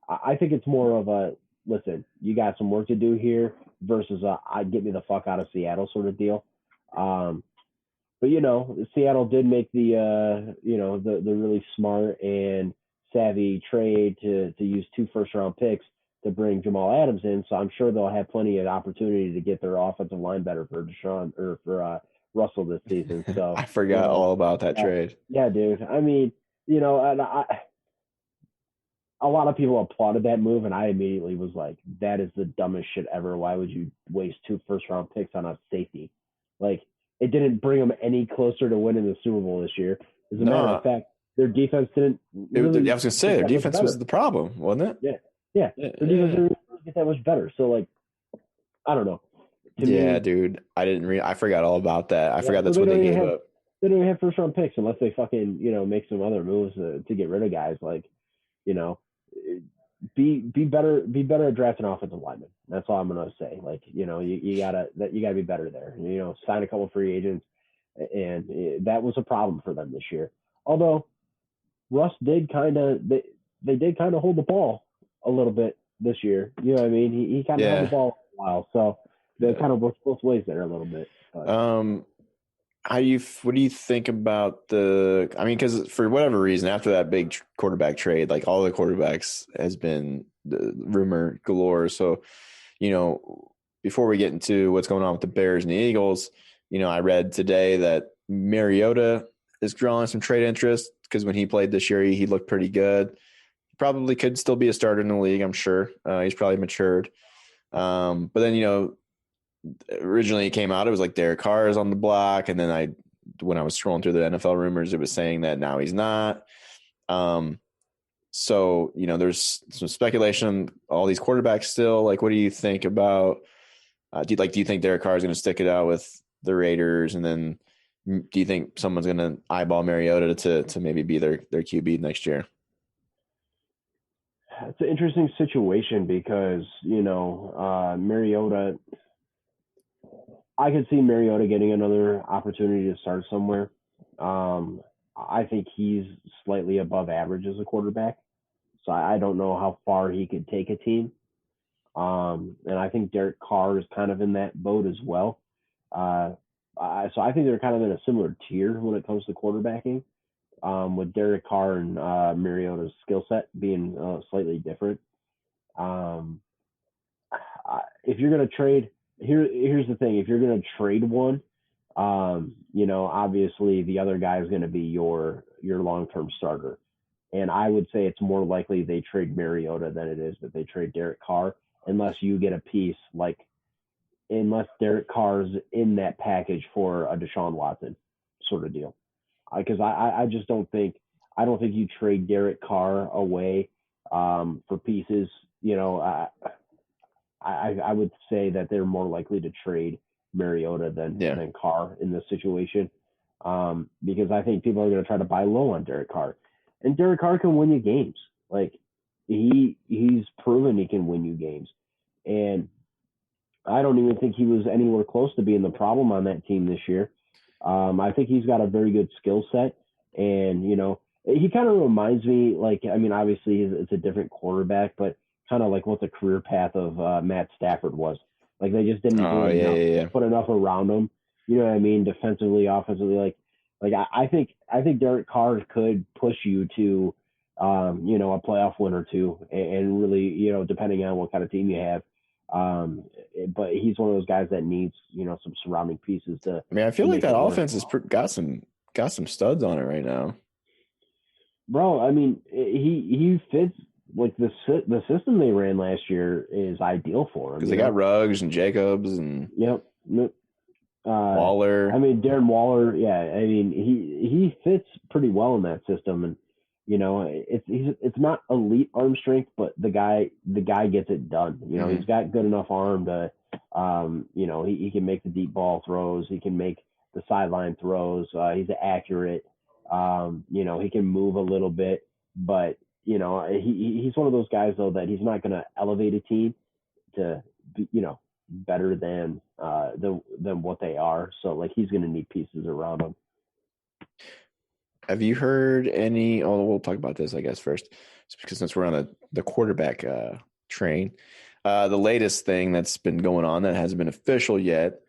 I think it's more of a, listen, you got some work to do here versus I get me the fuck out of Seattle sort of deal. But Seattle did make the really smart and savvy trade to use 2 first-round picks to bring Jamal Adams in. So I'm sure they'll have plenty of opportunity to get their offensive line better for Deshaun or for Russell this season. So I forgot all about that trade. Yeah, dude. I mean, and a lot of people applauded that move, and I immediately was like, that is the dumbest shit ever. Why would you waste 2 first-round picks on a safety? It didn't bring them any closer to winning the Super Bowl this year. As a matter of fact, their defense didn't. I was going to say, their defense was the problem, wasn't it? Yeah. Their defense didn't get that much better. So, I don't know. Dude. I forgot all about that. I forgot that's what they gave up. they don't even have first round picks unless they fucking, make some other moves to get rid of guys. Like, you know, be better at drafting offensive linemen. That's all I'm gonna say. Like, you gotta be better there. Sign a couple free agents, and that was a problem for them this year. Although Russ did kind of they did kind of hold the ball a little bit this year. You know what I mean? He kind of held the ball a while, so they kind of worked both ways there a little bit. But. What do you think about because for whatever reason, after that big quarterback trade, like all the quarterbacks has been the rumor galore. So, before we get into what's going on with the Bears and the Eagles, I read today that Mariota is drawing some trade interest because when he played this year, he looked pretty good. He probably could still be a starter in the league, I'm sure. He's probably matured. But then, originally it came out, it was like Derek Carr is on the block. And then when I was scrolling through the NFL rumors, it was saying that now he's not. So, there's some speculation, all these quarterbacks still. Like, what do you think about, do you think Derek Carr is going to stick it out with the Raiders? And then do you think someone's going to eyeball Mariota to maybe be their QB next year? It's an interesting situation because, Mariota, I could see Mariota getting another opportunity to start somewhere. I think he's slightly above average as a quarterback. So I don't know how far he could take a team. And I think Derek Carr is kind of in that boat as well. So I think they're kind of in a similar tier when it comes to quarterbacking, with Derek Carr and Mariota's skill set being slightly different. If you're going to trade, here's the thing. If you're going to trade one, obviously the other guy is going to be your long-term starter. And I would say it's more likely they trade Mariota than it is that they trade Derek Carr, unless you get a piece unless Derek Carr's in that package for a Deshaun Watson sort of deal. Because I just don't think you trade Derek Carr away for pieces. I would say that they're more likely to trade Mariota than Carr in this situation, because I think people are going to try to buy low on Derek Carr, and Derek Carr can win you games. Like he's proven he can win you games, and I don't even think he was anywhere close to being the problem on that team this year. I think he's got a very good skill set, and he kind of reminds me, obviously it's a different quarterback, but kind of like what the career path of Matt Stafford was. Like they just didn't put enough around him. You know what I mean? Defensively, offensively, I think Derek Carr could push you to, a playoff win or two, and really, depending on what kind of team you have. But he's one of those guys that needs, some surrounding pieces to. I feel like that offense has got some studs on it right now. Bro, he fits. Like the system they ran last year is ideal for him because they got Ruggs and Jacobs and Waller. Darren Waller. Yeah, he fits pretty well in that system, and it's not elite arm strength, but the guy gets it done. He's got good enough arm to, he can make the deep ball throws. He can make the sideline throws. He's accurate. He can move a little bit, but he's one of those guys though that he's not going to elevate a team to be, better than what they are. So like he's going to need pieces around him. Have you heard any? Oh, we'll talk about this, I guess, first, because since we're on the quarterback train, the latest thing that's been going on that hasn't been official yet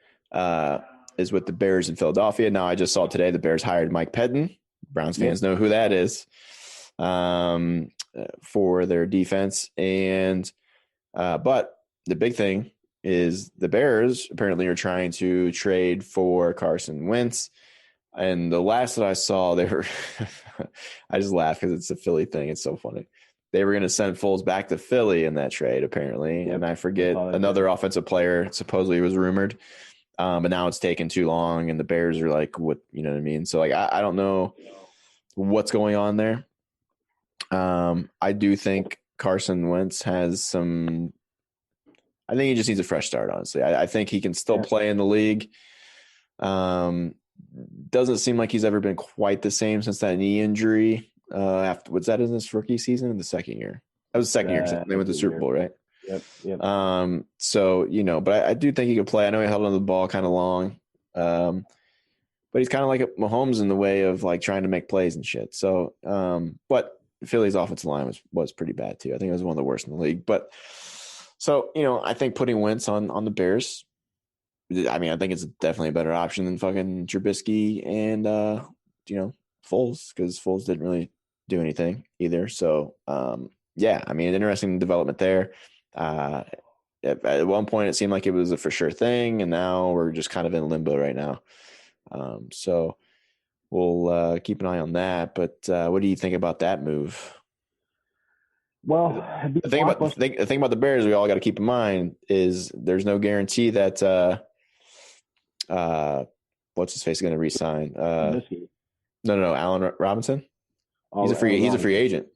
is with the Bears in Philadelphia. Now, I just saw today the Bears hired Mike Pettin. Browns fans know who that is, for their defense. And but the big thing is the Bears apparently are trying to trade for Carson Wentz. And the last that I saw, they were I just laugh because it's a Philly thing. It's so funny. They were going to send Foles back to Philly in that trade, apparently. Yep. And I forget, another offensive player supposedly was rumored. But now it's taken too long, and the Bears are like, what, you know what I mean? So, I don't know what's going on there. I do think Carson Wentz has some – I think he just needs a fresh start, honestly. I think he can still play in the league. doesn't seem like he's ever been quite the same since that knee injury. Was that in his rookie season or the second year? That was the second year. They went to the Super Bowl, right? Yep. So, but I do think he could play. I know he held on the ball kind of long. But he's kind of like Mahomes in the way of like trying to make plays and shit. So, but Philly's offensive line was pretty bad too. I think it was one of the worst in the league. But so, I think putting Wentz on the Bears, I mean, I think it's definitely a better option than fucking Trubisky and Foles, because Foles didn't really do anything either. So, yeah, I mean, an interesting development there. At one point, it seemed like it was a for sure thing, and now we're just kind of in limbo right now. So we'll keep an eye on that. But what do you think about that move? Well, the thing about the Bears we all got to keep in mind is there's no guarantee that what's his face going to re-sign. No, Allen Robinson. He's a free agent,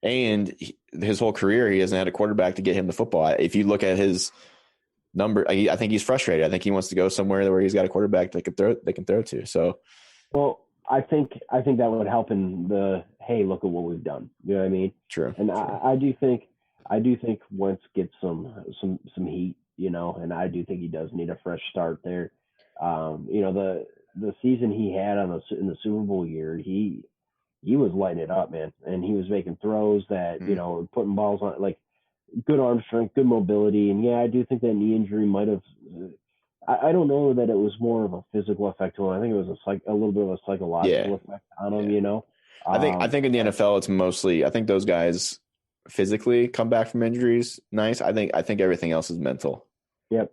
and his whole career he hasn't had a quarterback to get him the football. If you look at his number, I think he's frustrated. I think he wants to go somewhere where he's got a quarterback they can throw to. So, well, I think that would help in the, hey, look at what we've done. You know what I mean? True. And I do think Wentz gets some heat, and I do think he does need a fresh start there. The season he had in the Super Bowl year, he was lighting it up, man, and he was making throws that putting balls on, like, good arm strength, good mobility, and yeah, I do think that knee injury might have. I don't know that it was more of a physical effect to him. I think it was a little bit of a psychological effect on him. I think in the NFL it's mostly. I think those guys physically come back from injuries nice. I think everything else is mental. Yep,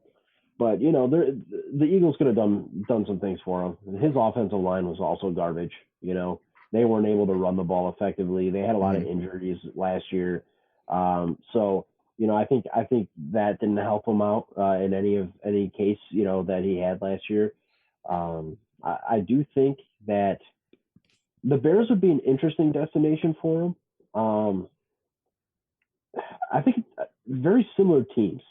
but the Eagles could have done some things for him. His offensive line was also garbage. They weren't able to run the ball effectively. They had a lot of injuries last year. So, I think that didn't help him out in any case, that he had last year. I do think that the Bears would be an interesting destination for him. I think very similar teams,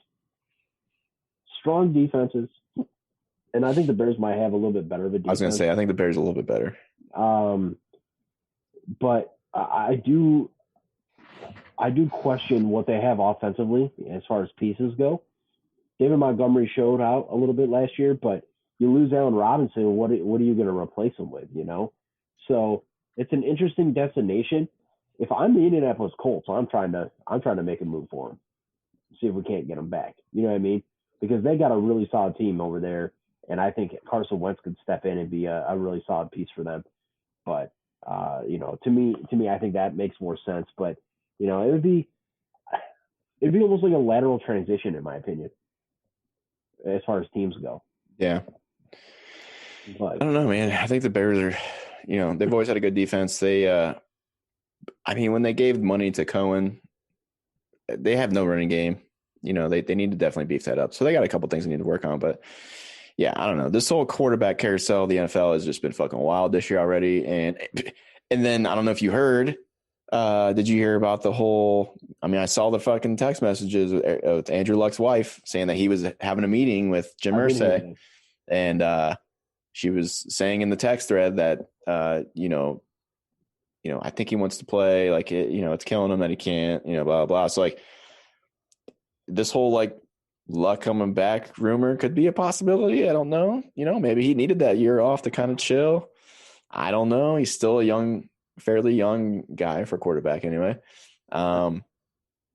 strong defenses, and I think the Bears might have a little bit better of a defense. I was going to say, I think the Bears are a little bit better. But I do question what they have offensively as far as pieces go. David Montgomery showed out a little bit last year, but you lose Allen Robinson, what are you going to replace him with, So it's an interesting destination. If I'm the Indianapolis Colts, I'm trying to make a move for him. See if we can't get him back. You know what I mean? Because they got a really solid team over there, and I think Carson Wentz could step in and be a really solid piece for them. But to me, I think that makes more sense. But it'd be almost like a lateral transition, in my opinion, as far as teams go. Yeah. But I don't know, man. I think the Bears are, they've always had a good defense. They, when they gave money to Cohen, they have no running game. They need to definitely beef that up. So they got a couple things they need to work on. But yeah, I don't know. This whole quarterback carousel of the NFL has just been fucking wild this year already. And then I don't know if you heard. Did you hear about the whole? I saw the fucking text messages with Andrew Luck's wife saying that he was having a meeting with Jim Irsay, and she was saying in the text thread that I think he wants to play. Like it's killing him that he can't. Blah blah blah. So like this whole like Luck coming back rumor could be a possibility. I don't know. Maybe he needed that year off to kind of chill. I don't know. He's still a fairly young guy for quarterback anyway. I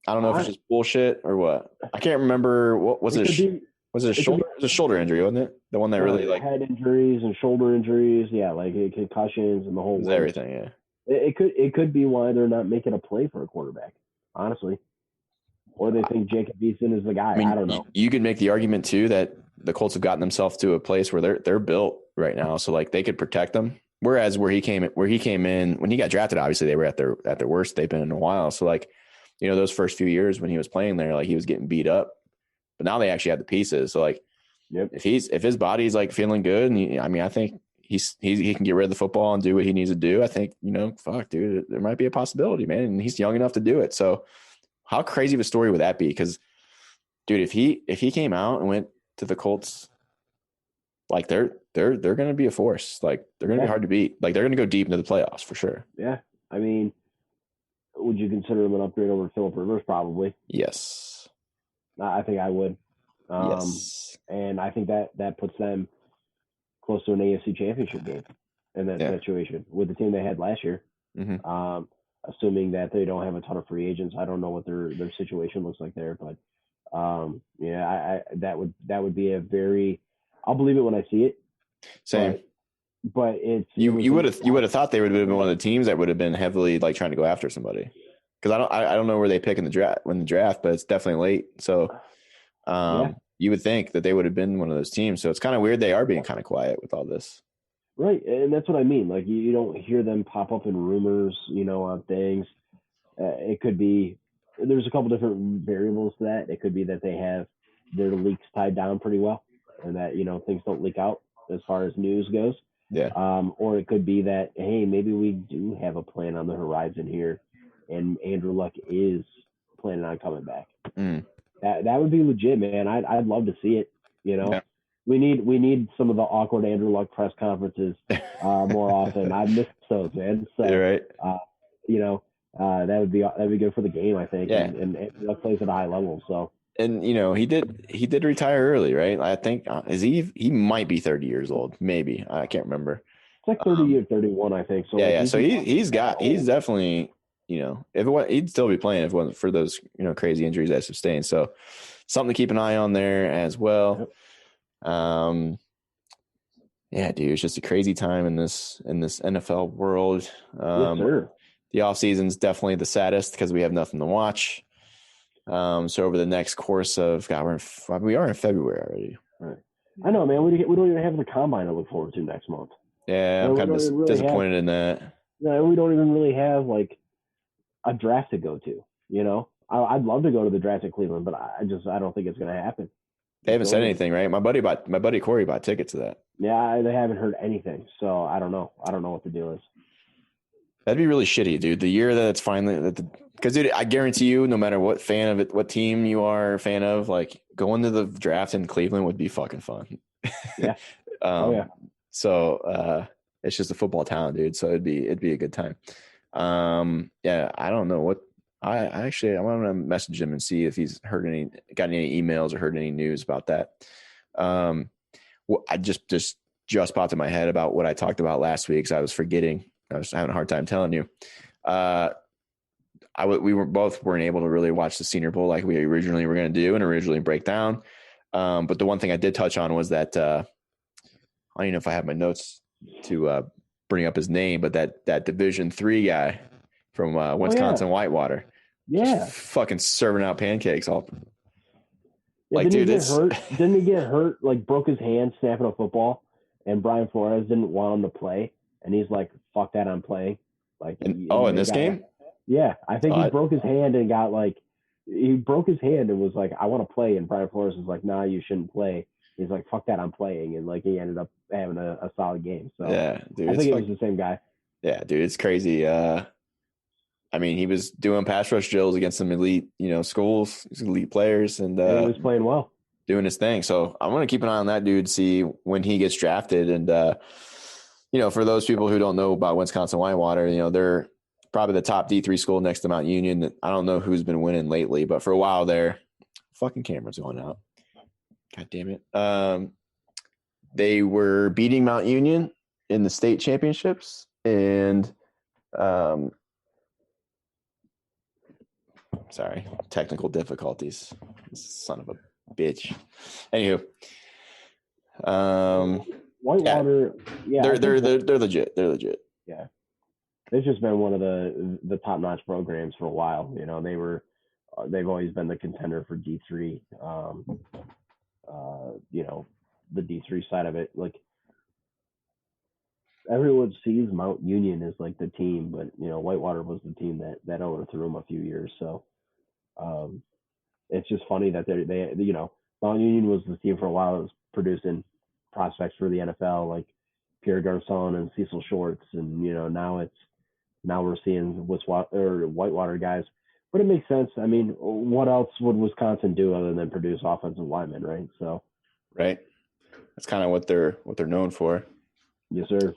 don't know if it's just bullshit or what. I can't remember. What was it? Was it a shoulder? It was a shoulder injury, wasn't it? The one that really like head injuries and shoulder injuries. Yeah, like concussions and the whole. Everything. Yeah. It could be why they're not making a play for a quarterback, honestly. Or they think Jacob Eason is the guy. I don't know. You could make the argument too that the Colts have gotten themselves to a place where they're built right now, so like they could protect them. Whereas where he came in when he got drafted, obviously they were at their worst they've been in a while. So like, those first few years when he was playing there, like he was getting beat up, but now they actually have the pieces. So like, if his body's like feeling good, and I think he can get rid of the football and do what he needs to do. I think fuck, dude, there might be a possibility, man, and he's young enough to do it. So how crazy of a story would that be? Because, dude, if he came out and went to the Colts like they're going to be a force. Like they're going to be hard to beat. Like they're going to go deep into the playoffs for sure. Yeah, I mean, would you consider them an upgrade over Philip Rivers? Probably. Yes. I think I would. Yes. And I think that puts them close to an AFC Championship game in that situation with the team they had last year. Mm-hmm. Assuming that they don't have a ton of free agents, I don't know what their situation looks like there, but that would be a very. I'll believe it when I see it. Same. But it's you would have thought they would have been one of the teams that would have been heavily like trying to go after somebody, because I don't know where they pick in the draft, but it's definitely late. So you would think that they would have been one of those teams. So it's kind of weird they are being kind of quiet with all this. Right, and that's what I mean. Like you don't hear them pop up in rumors, on things. It could be there's a couple different variables to that. It could be that they have their leaks tied down pretty well, and that things don't leak out as far as news goes. Yeah. Or it could be that, hey, maybe we do have a plan on the horizon here, and Andrew Luck is planning on coming back. That would be legit, man. I'd love to see it. Yeah. We need some of the awkward Andrew Luck press conferences more often. I miss those, man. So you're right. That would be good for the game, I think. Yeah. And Andrew Luck plays at a high level, so. And he did retire early, right? I think he might be 30 years old, maybe. I can't remember. It's like 30 or 31, I think. So yeah. So he's definitely, he'd still be playing if it wasn't for those crazy injuries that sustained. So something to keep an eye on there as well. Yep. Yeah, dude, it's just a crazy time in this NFL world. Yes, sir. The off season's definitely the saddest because we have nothing to watch. So over the next course of we are in February already. Right. I know, man. We don't even have the combine to look forward to next month. Yeah, I'm kind of disappointed in that. Yeah, we don't even really have like a draft to go to. I'd love to go to the draft at Cleveland, but I don't think it's going to happen. They haven't said anything, right? My buddy Corey bought tickets to that. Yeah, they haven't heard anything, so I don't know. I don't know what the deal is. That'd be really shitty, dude. The year that it's finally because, dude, I guarantee you, no matter what fan of it, what team you are a fan of, like going to the draft in Cleveland would be fucking fun. Yeah. Yeah. So it's just a football town, dude. So it'd be a good time. Yeah, I don't know what I want to message him and see if he's got any emails or heard any news about that. Well, I just popped in my head about what I talked about last week, so I was forgetting. I was having a hard time telling you. We weren't able to really watch the Senior Bowl like we originally were going to do and originally break down. But the one thing I did touch on was that I don't even know if I have my notes to bring up his name, but that Division III guy from Wisconsin Whitewater, yeah, fucking serving out pancakes all. Yeah, like, dude, didn't he get hurt? Like, broke his hand snapping a football, and Brian Flores didn't want him to play, and he's like, "Fuck that, I'm playing." Like, in this game? Yeah, I think he broke his hand and got like, he broke his hand and was like, "I want to play," and Brian Flores was like, "Nah, you shouldn't play." He's like, "Fuck that, I'm playing," and like he ended up having a solid game. So yeah, dude, I think it was the same guy. Yeah, dude, it's crazy. I mean, he was doing pass rush drills against some elite, schools, elite players, and he was playing well, doing his thing. So I'm going to keep an eye on that dude, see when he gets drafted. And, for those people who don't know about Wisconsin Whitewater, they're probably the top D3 school next to Mount Union. I don't know who's been winning lately, but for a while there, fucking camera's going out. God damn it. They were beating Mount Union in the state championships, and sorry, technical difficulties. Son of a bitch. Anywho, Whitewater, they're legit. They're legit. Yeah, they've just been one of the top notch programs for a while. They've always been the contender for D3. The D3 side of it, like, everyone sees Mount Union as like the team, but Whitewater was the team that overthrew them a few years. So it's just funny that they Mount Union was the team for a while that was producing prospects for the NFL, like Pierre Garcon and Cecil Shorts, and now we're seeing Whitewater guys. But it makes sense. I mean, what else would Wisconsin do other than produce offensive linemen, right? So right. That's kind of what they're known for. Yes, sir.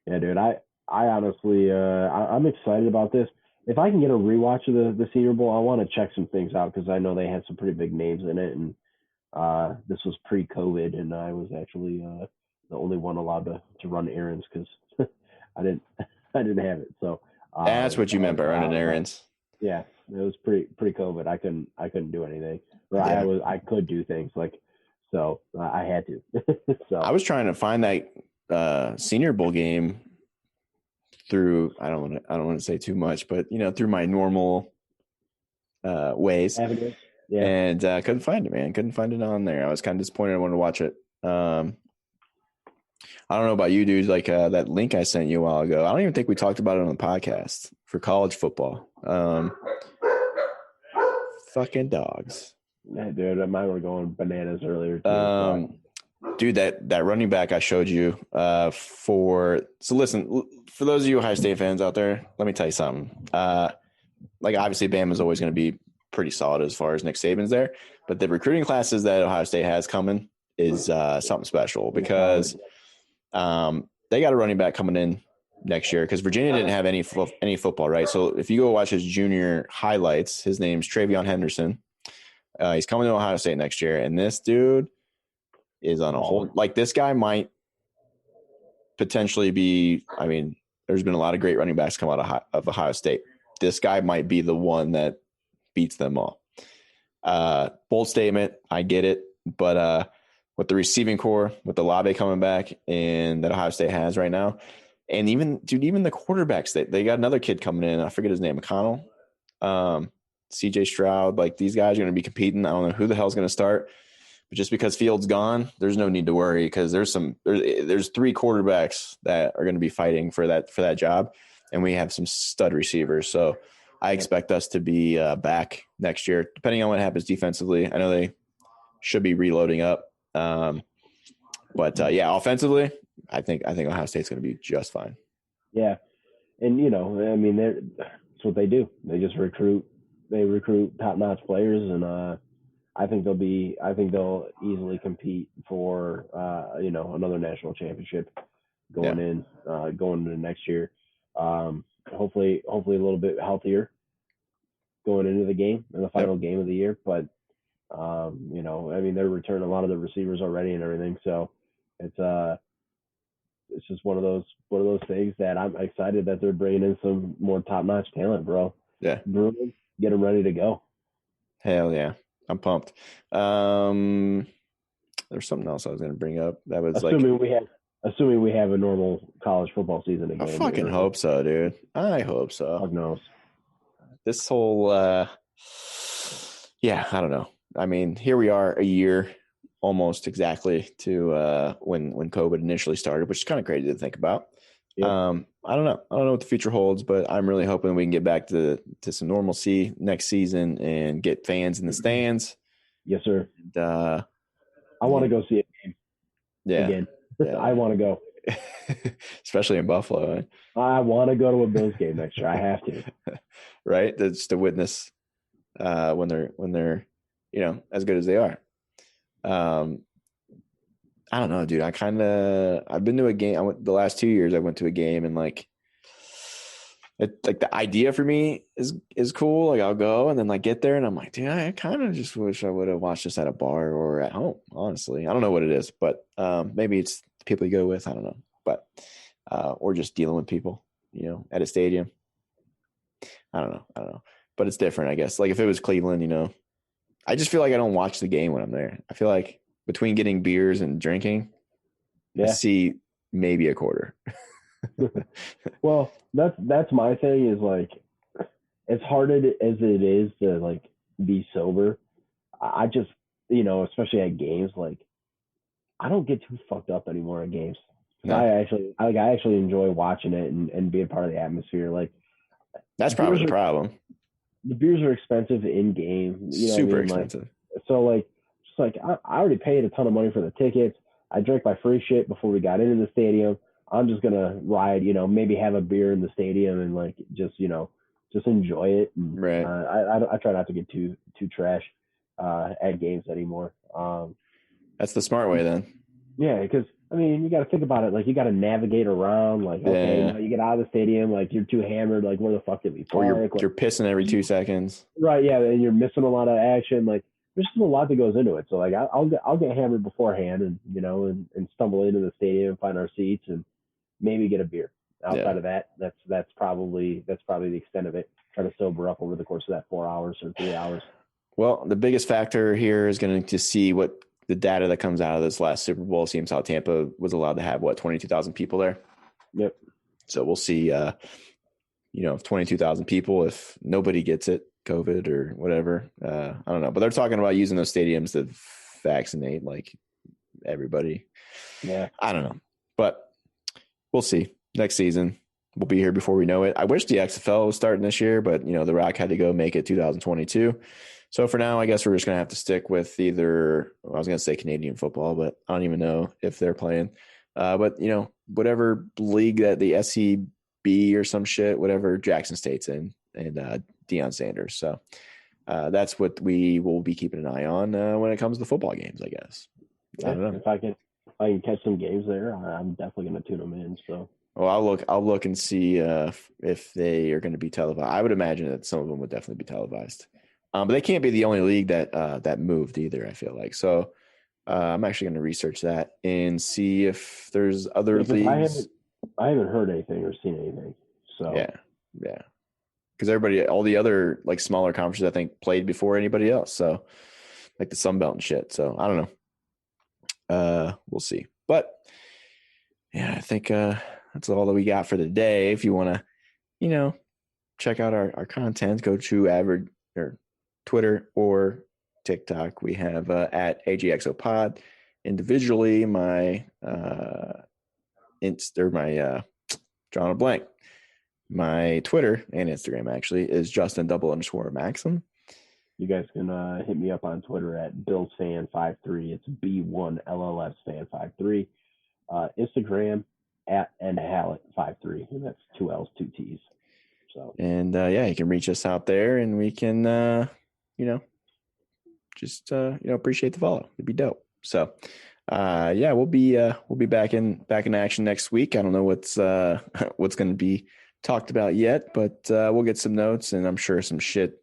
Yeah, dude. I honestly, I'm excited about this. If I can get a rewatch of the Senior Bowl, I want to check some things out because I know they had some pretty big names in it, and this was pre-COVID, and I was actually the only one allowed to run errands because I didn't I didn't have it. So That's what you meant by running errands. Yeah, it was pre-COVID. I couldn't do anything, or Yeah. I could do things like, so I had to. So I was trying to find that Senior Bowl game through I don't want to say too much, but through my normal ways. Yeah. And couldn't find it, man. Couldn't find it on there. I was kind of disappointed. I wanted to watch it. I don't know about you, dude. Like that link I sent you a while ago. I don't even think we talked about it on the podcast for college football. Fucking dogs. Yeah, dude, mine were going bananas earlier. Too, dude, that running back I showed you so listen, for those of you Ohio State fans out there, let me tell you something. Like obviously Bama's always going to be pretty solid as far as Nick Saban's there, but the recruiting classes that Ohio State has coming is something special because they got a running back coming in next year because Virginia didn't have any football, right? So if you go watch his junior highlights, his name's Travion Henderson. He's coming to Ohio State next year, and this dude is on a whole – like this guy might potentially be – I mean, there's been a lot of great running backs come out of Ohio State. This guy might be the one that beats them all. Bold statement. I get it. But with the receiving core, with the Olave coming back and that Ohio State has right now, and even the quarterbacks, they got another kid coming in. I forget his name, McConnell, CJ Stroud. Like these guys are going to be competing. I don't know who the hell's going to start. But just because Fields gone, there's no need to worry because there's three quarterbacks that are going to be fighting for that job, and we have some stud receivers. So I expect us to be back next year, depending on what happens defensively. I know they should be reloading up, but offensively, I think Ohio State's going to be just fine. Yeah, and I mean, that's what they do. They just recruit top-notch players, and I think they'll easily compete for another national championship going into next year. Hopefully a little bit healthier going into the game in the final game of the year. But I mean, they're returning a lot of the receivers already and everything, so it's just one of those things that I'm excited that they're bringing in some more top-notch talent, bro. Yeah, get them ready to go. Hell yeah. I'm pumped. There's something else I was going to bring up. That was assuming we have a normal college football season again. I fucking hope so, dude. I hope so. Fuck knows. This whole, I don't know. I mean, here we are a year almost exactly to when COVID initially started, which is kind of crazy to think about. Yep. I don't know what the future holds, but I'm really hoping we can get back to some normalcy next season and get fans in the stands. Yes, sir. And, I want to go see a game. Yeah. Again. Yeah. I want to go. Especially in Buffalo. Right? I want to go to a Bills game next year. I have to. Right? That's to witness when they're as good as they are. I don't know, dude. I've been to a game. The last 2 years I went to a game, and like the idea for me is cool. Like I'll go and then like get there and I'm like, dude, I kind of just wish I would have watched this at a bar or at home. Honestly, I don't know what it is, but maybe it's the people you go with. I don't know, but or just dealing with people, at a stadium. I don't know, but it's different, I guess. Like if it was Cleveland, I just feel like I don't watch the game when I'm there. I feel like between getting beers and drinking, I see maybe a quarter. Well, that's my thing is like, as hard as it is to like be sober, I just, especially at games, like I don't get too fucked up anymore at games. No. I actually enjoy watching it and being part of the atmosphere. Like that's probably the problem. The beers are expensive in game. Super expensive. Like, so like, just like I already paid a ton of money for the tickets. I drank my free shit before we got into the stadium. I'm just gonna ride, maybe have a beer in the stadium and like just enjoy it. And, right. I try not to get too trash. at games anymore. That's the smart way then. Yeah, because I mean, you got to think about it. Like, you got to navigate around. Like, okay, now you get out of the stadium. Like, you're too hammered. Like, where the fuck did we park? Or you're pissing every 2 seconds. Right. Yeah, and you're missing a lot of action. Like, there's just a lot that goes into it. So, like, I'll get hammered beforehand, and and stumble into the stadium, find our seats, and maybe get a beer. Outside of that, that's probably the extent of it. Try to sober up over the course of that 4 hours or 3 hours. Well, the biggest factor here is going to see what the data that comes out of this last Super Bowl. Seems how Tampa was allowed to have 22,000 people there. Yep. So we'll see. 22,000 people. If nobody gets it, COVID or whatever, I don't know. But they're talking about using those stadiums to vaccinate like everybody. Yeah. I don't know, but we'll see. Next season, we'll be here before we know it. I wish the XFL was starting this year, but The Rock had to go make it 2022. So for now, I guess we're just going to have to stick with either, I was going to say Canadian football, but I don't even know if they're playing. But whatever league that the SCB or some shit, whatever Jackson State's in, and Deion Sanders. So that's what we will be keeping an eye on when it comes to football games, I guess. Yeah, I don't know. If I can catch some games there, I'm definitely going to tune them in. So. Well, I'll look and see if they are going to be televised. I would imagine that some of them would definitely be televised, but they can't be the only league that moved either. I feel like so. I'm actually going to research that and see if there's other leagues. I haven't heard anything or seen anything. So yeah, because all the other like smaller conferences, I think, played before anybody else. So like the Sun Belt and shit. So I don't know. We'll see, but yeah, I think. That's all that we got for the day. If you want to, check out our content, go to Twitter or TikTok. We have at AJXO Pod. Individually, my drawing a blank. My Twitter and Instagram actually is Justin_Maxim. You guys can hit me up on Twitter at BillsFan53. It's B1LLSFan53. Instagram at @NHallett53, and that's 2 L's, 2 T's. So and you can reach us out there, and we can just appreciate the follow. It'd be dope. So we'll be back in action next week. I don't know what's going to be talked about yet, but we'll get some notes, and I'm sure some shit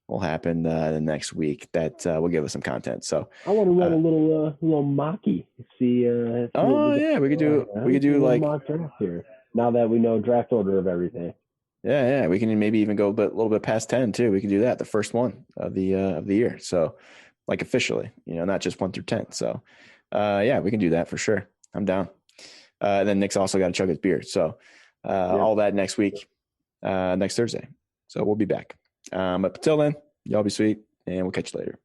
will happen the next week that will give us some content. So I want to run a little mocky. See. We could do like mock draft here. Now that we know draft order of everything. Yeah. We can maybe even go a little bit past 10 too. We can do that, the first one of the year. So like officially, not just 1 through 10. So we can do that for sure. I'm down. And then Nick's also got to chug his beer. So all that next week, next Thursday. So we'll be back. But until then, y'all be sweet, and we'll catch you later.